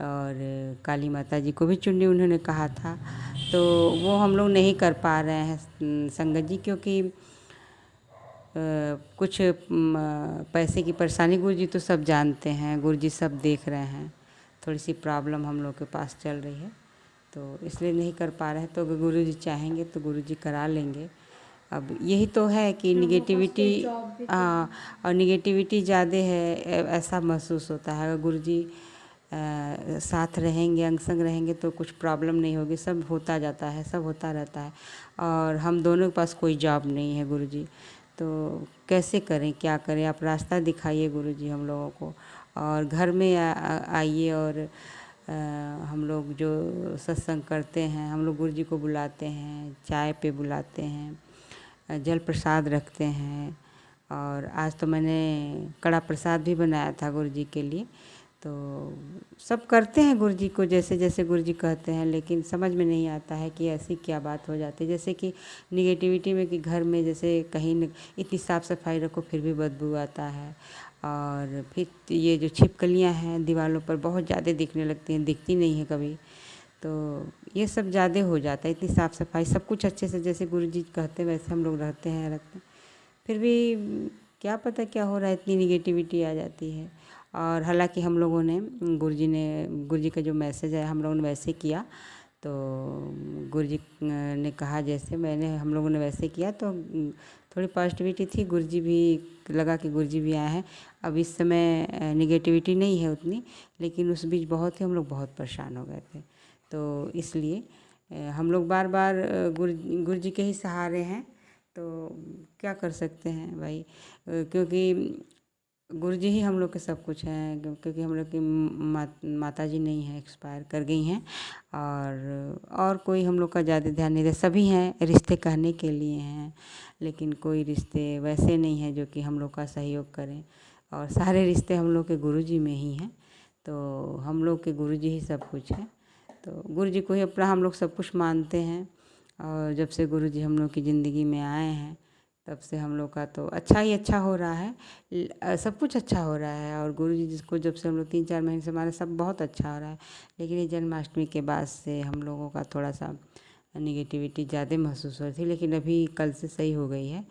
और काली माता जी को भी चुंडी उन्होंने कहा था, तो वो हम लोग नहीं कर पा रहे हैं संगत जी, क्योंकि कुछ पैसे की परेशानी गुरु जी तो सब जानते हैं, गुरु जी सब देख रहे हैं। थोड़ी सी प्रॉब्लम हम लोग के पास चल रही है, तो इसलिए नहीं कर पा रहे हैं। तो अगर गुरु जी चाहेंगे तो गुरु जी करा लेंगे। अब यही तो है कि निगेटिविटी और निगेटिविटी ज़्यादा है, ऐसा महसूस होता है। अगर गुरु जी साथ रहेंगे, अंग संग रहेंगे तो कुछ प्रॉब्लम नहीं होगी, सब होता जाता है, सब होता रहता है। और हम दोनों के पास कोई जॉब नहीं है गुरु जी, तो कैसे करें, क्या करें? आप रास्ता दिखाइए गुरु जी हम लोगों को, और घर में आइए। और हम लोग जो सत्संग करते हैं, हम लोग गुरु जी को बुलाते हैं, चाय पे बुलाते हैं, जल प्रसाद रखते हैं। और आज तो मैंने कड़ा प्रसाद भी बनाया था गुरु जी के लिए। तो सब करते हैं गुरु जी को जैसे जैसे गुरु जी कहते हैं, लेकिन समझ में नहीं आता है कि ऐसी क्या बात हो जाती है। जैसे कि निगेटिविटी में कि घर में जैसे कहीं इतनी साफ़ सफाई रखो फिर भी बदबू आता है, और फिर ये जो छिपकलियाँ हैं दीवारों पर बहुत ज़्यादा दिखने लगती हैं, दिखती नहीं है कभी, तो ये सब ज़्यादा हो जाता है। इतनी साफ़ सफाई सब कुछ अच्छे से जैसे गुरु जी कहते हैं वैसे हम लोग रहते हैं, फिर भी क्या पता क्या हो रहा है, इतनी निगेटिविटी आ जाती है। और हालांकि हम लोगों ने गुरु जी का जो मैसेज है हम लोगों ने वैसे किया, तो गुरु जी ने कहा जैसे हम लोगों ने वैसे किया, तो थोड़ी पॉजिटिविटी थी। गुरु जी भी लगा कि गुरु जी भी आए हैं। अब इस समय निगेटिविटी नहीं है उतनी, लेकिन उस बीच हम लोग बहुत परेशान हो गए थे। तो इसलिए हम लोग बार बार गुरु जी के ही सहारे हैं, तो क्या कर सकते हैं भाई, क्योंकि गुरु जी ही हम लोग के सब कुछ हैं। क्योंकि हम लोग की माता जी नहीं है, एक्सपायर कर गई हैं, और कोई हम लोग का ज़्यादा ध्यान नहीं दे। सभी हैं, रिश्ते कहने के लिए हैं, लेकिन कोई रिश्ते वैसे नहीं है जो कि हम लोग का सहयोग करें। और सारे रिश्ते हम लोग के गुरु जी में ही हैं, तो हम लोग के गुरु जी ही सब कुछ है। तो गुरु जी को ही अपना हम लोग सब कुछ मानते हैं। और जब से गुरु जी हम लोग की ज़िंदगी में आए हैं तब से हम लोग का तो अच्छा ही अच्छा हो रहा है, सब कुछ अच्छा हो रहा है। और गुरु जी जिसको जब से हम लोग 3-4 महीने से हमारे सब बहुत अच्छा हो रहा है। लेकिन ये जन्माष्टमी के बाद से हम लोगों का थोड़ा सा निगेटिविटी ज़्यादा महसूस हो रही थी, लेकिन अभी कल से सही हो गई है।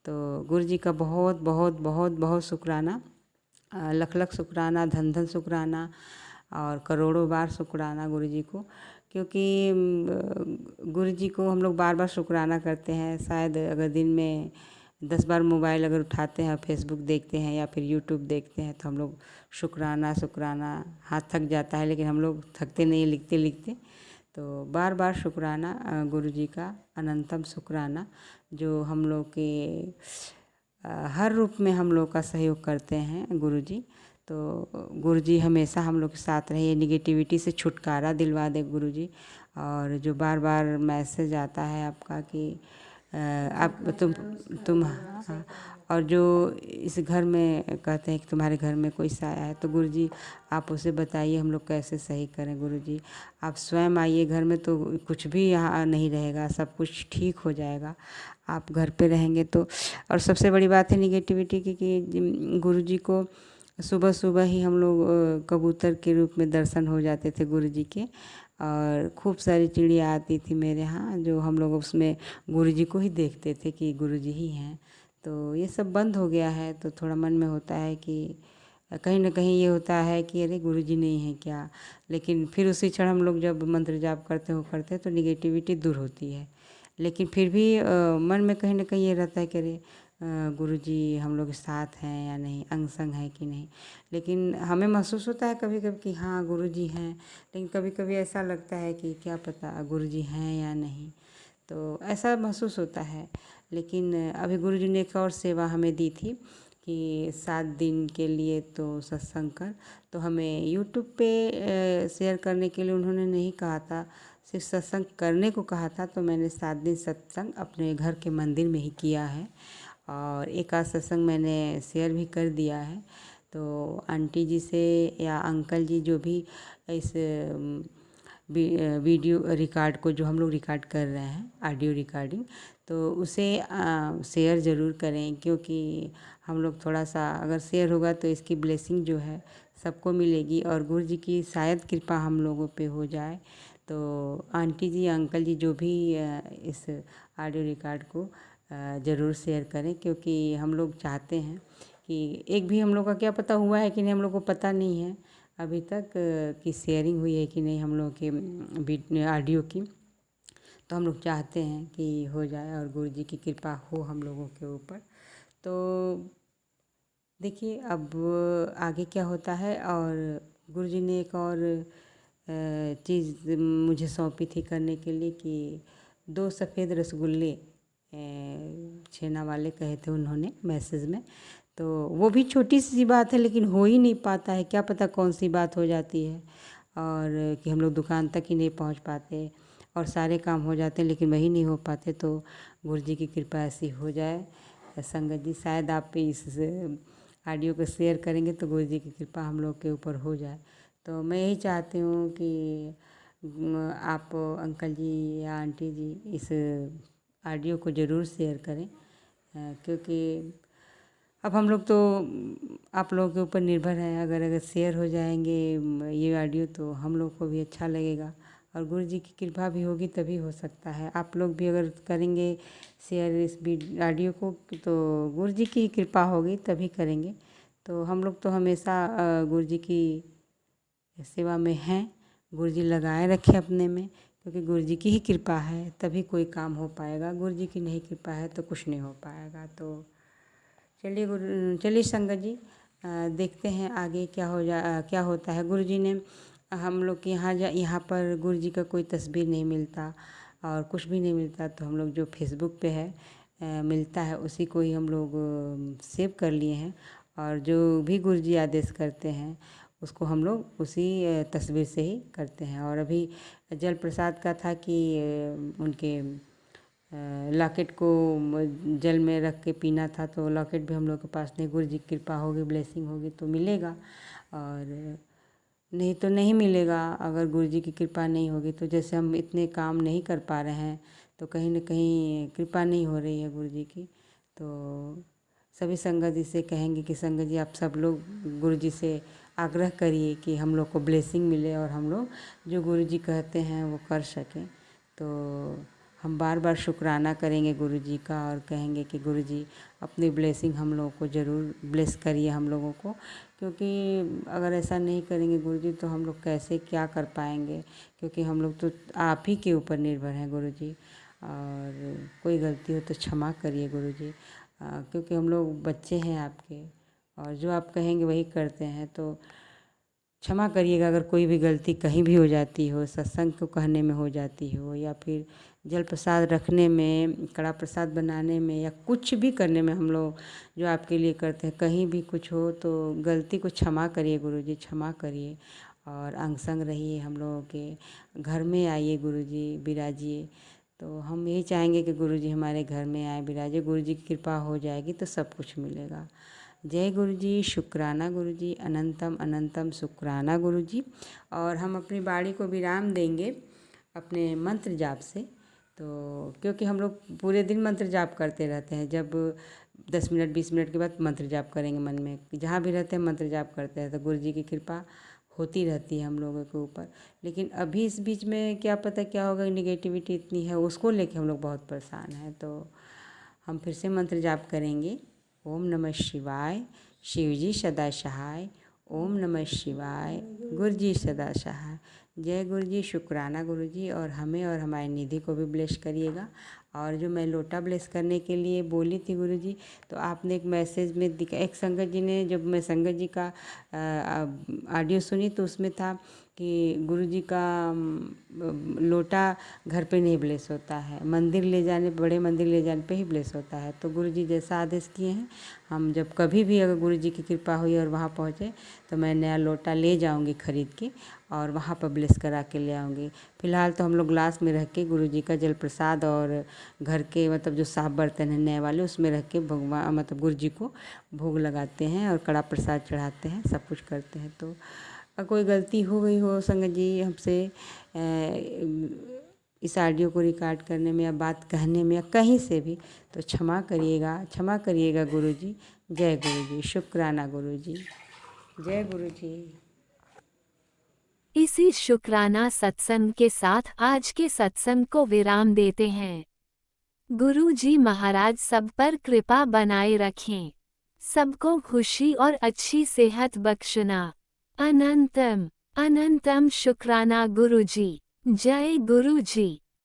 तो गुरु जी का बहुत बहुत बहुत बहुत शुक्राना, लख लख शुक्राना, धन धन शुक्राना और करोड़ों बार शुक्राना गुरु जी को। क्योंकि गुरु जी को हम लोग बार बार शुक्राना करते हैं। शायद अगर दिन में 10 बार मोबाइल अगर उठाते हैं, फेसबुक देखते हैं या फिर यूट्यूब देखते हैं, तो हम लोग शुक्राना शुक्राना, हाथ थक जाता है लेकिन हम लोग थकते नहीं, लिखते लिखते। तो बार बार शुक्राना गुरु जी का, अनंतम शुक्राना, जो हम लोग के हर रूप में हम लोग का सहयोग करते हैं गुरु जी। तो गुरु जी हमेशा हम लोग के साथ रहे, निगेटिविटी से छुटकारा दिलवा दे गुरु जी। और जो बार बार मैसेज आता है आपका कि आप तुम हाँ, और जो इस घर में कहते हैं कि तुम्हारे घर में कोई साया है, तो गुरु जी आप उसे बताइए हम लोग कैसे सही करें गुरु जी। आप स्वयं आइए घर में तो कुछ भी यहाँ नहीं रहेगा, सब कुछ ठीक हो जाएगा। आप घर पे रहेंगे तो। और सबसे बड़ी बात है निगेटिविटी की कि गुरु जी को सुबह सुबह ही हम लोग कबूतर के रूप में दर्शन हो जाते थे गुरु जी के। और खूब सारी चिड़िया आती थी मेरे यहाँ, जो हम लोग उसमें गुरु जी को ही देखते थे कि गुरु जी ही हैं। तो ये सब बंद हो गया है, तो थोड़ा मन में होता है कि कहीं ना कहीं ये होता है कि अरे गुरु जी नहीं है क्या। लेकिन फिर उसी क्षण हम लोग जब मंत्र जाप करते हैं तो निगेटिविटी दूर होती है। लेकिन फिर भी मन में कहीं ना कहीं ये रहता है कि अरे गुरु जी हम लोग के साथ हैं या नहीं, अंग संग है कि नहीं। लेकिन हमें महसूस होता है कभी कभी कि हाँ गुरु जी हैं, लेकिन कभी कभी ऐसा लगता है कि क्या पता गुरु जी हैं या नहीं, तो ऐसा महसूस होता है। लेकिन अभी गुरु जी ने एक और सेवा हमें दी थी कि 7 दिन के लिए तो सत्संग कर। तो हमें यूट्यूब पे शेयर करने के लिए उन्होंने नहीं कहा था, सिर्फ सत्संग करने को कहा था। तो मैंने 7 दिन सत्संग अपने घर के मंदिर में ही किया है, और एक आध सत्संग मैंने शेयर भी कर दिया है। तो आंटी जी से या अंकल जी जो भी इस वीडियो रिकॉर्ड को जो हम लोग रिकॉर्ड कर रहे हैं, ऑडियो रिकॉर्डिंग, तो उसे शेयर ज़रूर करें, क्योंकि हम लोग थोड़ा सा अगर शेयर होगा तो इसकी ब्लेसिंग जो है सबको मिलेगी और गुरु जी की शायद कृपा हम लोगों पे हो जाए। तो आंटी जी अंकल जी जो भी इस ऑडियो रिकॉर्ड को ज़रूर शेयर करें, क्योंकि हम लोग चाहते हैं कि एक भी हम लोग का क्या पता हुआ है कि नहीं, हम लोग को पता नहीं है अभी तक कि शेयरिंग हुई है कि नहीं हम लोग के ऑडियो की। तो हम लोग चाहते हैं कि हो जाए और गुरु जी की कृपा हो हम लोगों के ऊपर। तो देखिए अब आगे क्या होता है। और गुरु जी ने एक और चीज़ मुझे सौंपी थी करने के लिए कि 2 सफ़ेद रसगुल्ले छेना वाले कहे थे उन्होंने मैसेज में। तो वो भी छोटी सी बात है, लेकिन हो ही नहीं पाता है, क्या पता कौन सी बात हो जाती है, और कि हम लोग दुकान तक ही नहीं पहुंच पाते और सारे काम हो जाते हैं लेकिन वही नहीं हो पाते। तो गुरु जी की कृपा ऐसी हो जाए। संगत जी शायद आप इस ऑडियो को शेयर करेंगे तो गुरु जी की कृपा हम लोग के ऊपर हो जाए। तो मैं यही चाहती हूँ कि आप अंकल जी या आंटी जी इस ऑडियो को ज़रूर शेयर करें, क्योंकि अब हम लोग तो आप लोगों के ऊपर निर्भर हैं। अगर शेयर हो जाएंगे ये ऑडियो तो हम लोग को भी अच्छा लगेगा और गुरु जी की कृपा भी होगी तभी हो सकता है। आप लोग भी अगर करेंगे शेयर इस ऑडियो को तो गुरु जी की कृपा होगी तभी करेंगे। तो हम लोग तो हमेशा गुरु जी की सेवा में हैं। गुरु जी लगाए रखे अपने में, क्योंकि गुरु जी की ही कृपा है तभी कोई काम हो पाएगा। गुरु जी की नहीं कृपा है तो कुछ नहीं हो पाएगा। तो चलिए संगत जी देखते हैं आगे क्या होता है। गुरु जी ने हम लोग के यहाँ पर गुरु जी का कोई तस्वीर नहीं मिलता और कुछ भी नहीं मिलता, तो हम लोग जो फेसबुक पे है मिलता है उसी को ही हम लोग सेव कर लिए हैं। और जो भी गुरु जी आदेश करते हैं उसको हम लोग उसी तस्वीर से ही करते हैं। और अभी जल प्रसाद का था कि उनके लॉकेट को जल में रख के पीना था, तो लॉकेट भी हम लोग के पास नहीं। गुरु जी की कृपा होगी, ब्लेसिंग होगी तो मिलेगा, और नहीं तो नहीं मिलेगा। अगर गुरु जी की कृपा नहीं होगी तो जैसे हम इतने काम नहीं कर पा रहे हैं तो कहीं ना कहीं कृपा नहीं हो रही है गुरु जी की। तो सभी संगत जी से कहेंगे कि संगत जी आप सब लोग गुरु जी से आग्रह करिए कि हम लोग को ब्लेसिंग मिले और हम लोग जो गुरु जी कहते हैं वो कर सकें। तो हम बार बार शुक्राना करेंगे गुरु जी का और कहेंगे कि गुरु जी अपनी ब्लेसिंग हम लोगों को ज़रूर ब्लेस करिए हम लोगों को, क्योंकि अगर ऐसा नहीं करेंगे गुरु जी तो हम लोग कैसे क्या कर पाएंगे, क्योंकि हम लोग तो आप ही के ऊपर निर्भर हैं गुरु जी। और कोई गलती हो तो क्षमा करिए गुरु जी। क्योंकि हम लोग बच्चे हैं आपके, और जो आप कहेंगे वही करते हैं। तो क्षमा करिएगा अगर कोई भी गलती कहीं भी हो जाती हो, सत्संग को कहने में हो जाती हो, या फिर जल प्रसाद रखने में, कड़ा प्रसाद बनाने में, या कुछ भी करने में हम लोग जो आपके लिए करते हैं, कहीं भी कुछ हो तो गलती को क्षमा करिए गुरुजी, क्षमा करिए। और अंग संग रहिए, हम लोगों के घर में आइए गुरुजी, विराजिए। तो हम यही चाहेंगे कि गुरुजी हमारे घर में आए, विराजे। गुरुजी की कृपा हो जाएगी तो सब कुछ मिलेगा। जय गुरुजी, शुक्राना गुरुजी, अनंतम अनंतम शुक्राना गुरुजी। और हम अपनी बाड़ी को विराम देंगे अपने मंत्र जाप से। तो क्योंकि हम लोग पूरे दिन मंत्र जाप करते रहते हैं, जब 10 मिनट 20 मिनट के बाद मंत्र जाप करेंगे मन में, जहाँ भी रहते हैं मंत्र जाप करते हैं, तो गुरुजी की कृपा होती रहती है हम लोगों के ऊपर। लेकिन अभी इस बीच में क्या पता क्या होगा, निगेटिविटी इतनी है, उसको लेके हम लोग बहुत परेशान हैं। तो हम फिर से मंत्र जाप करेंगे। ओम नमः शिवाय, शिवजी सदा सहाय। ओम नमः शिवाय, गुरुजी सदा सहाय। जय गुरुजी, शुक्राना गुरुजी। और हमें और हमारी निधि को भी ब्लेस करिएगा। और जो मैं लोटा ब्लेस करने के लिए बोली थी गुरुजी, तो आपने एक मैसेज में दिखा, एक संगत जी ने, जब मैं संगत जी का ऑडियो सुनी तो उसमें था कि गुरुजी का लोटा घर पे नहीं ब्लेस होता है, मंदिर ले जाने, बड़े मंदिर ले जाने पे ही ब्लेस होता है। तो गुरुजी जैसा आदेश किए हैं, हम जब कभी भी अगर गुरुजी की कृपा हुई और वहाँ पहुँचे तो मैं नया लोटा ले जाऊँगी खरीद के, और वहाँ पर ब्लेस करा के ले आऊँगी। फ़िलहाल तो हम लोग ग्लास में रख के गुरुजी का जल प्रसाद और घर के मतलब जो साफ बर्तन है नए वाले, उसमें रख के भगवान मतलब गुरुजी को भोग लगाते हैं और कड़ा प्रसाद चढ़ाते हैं, सब कुछ करते हैं। तो कोई गलती हो गई हो संगत जी हमसे इस ऑडियो को रिकॉर्ड करने में या बात कहने में या कहीं से भी, तो क्षमा करिएगा, क्षमा करिएगा गुरुजी। जय गुरुजी, शुक्राना गुरुजी। जय गुरुजी। इसी शुक्राना सत्संग के साथ आज के सत्संग को विराम देते हैं। गुरु जी महाराज सब पर कृपा बनाए रखें, सबको खुशी और अच्छी सेहत बख्शना। अनंतम अनंतम शुक्राना गुरु जी। जय गुरु जी।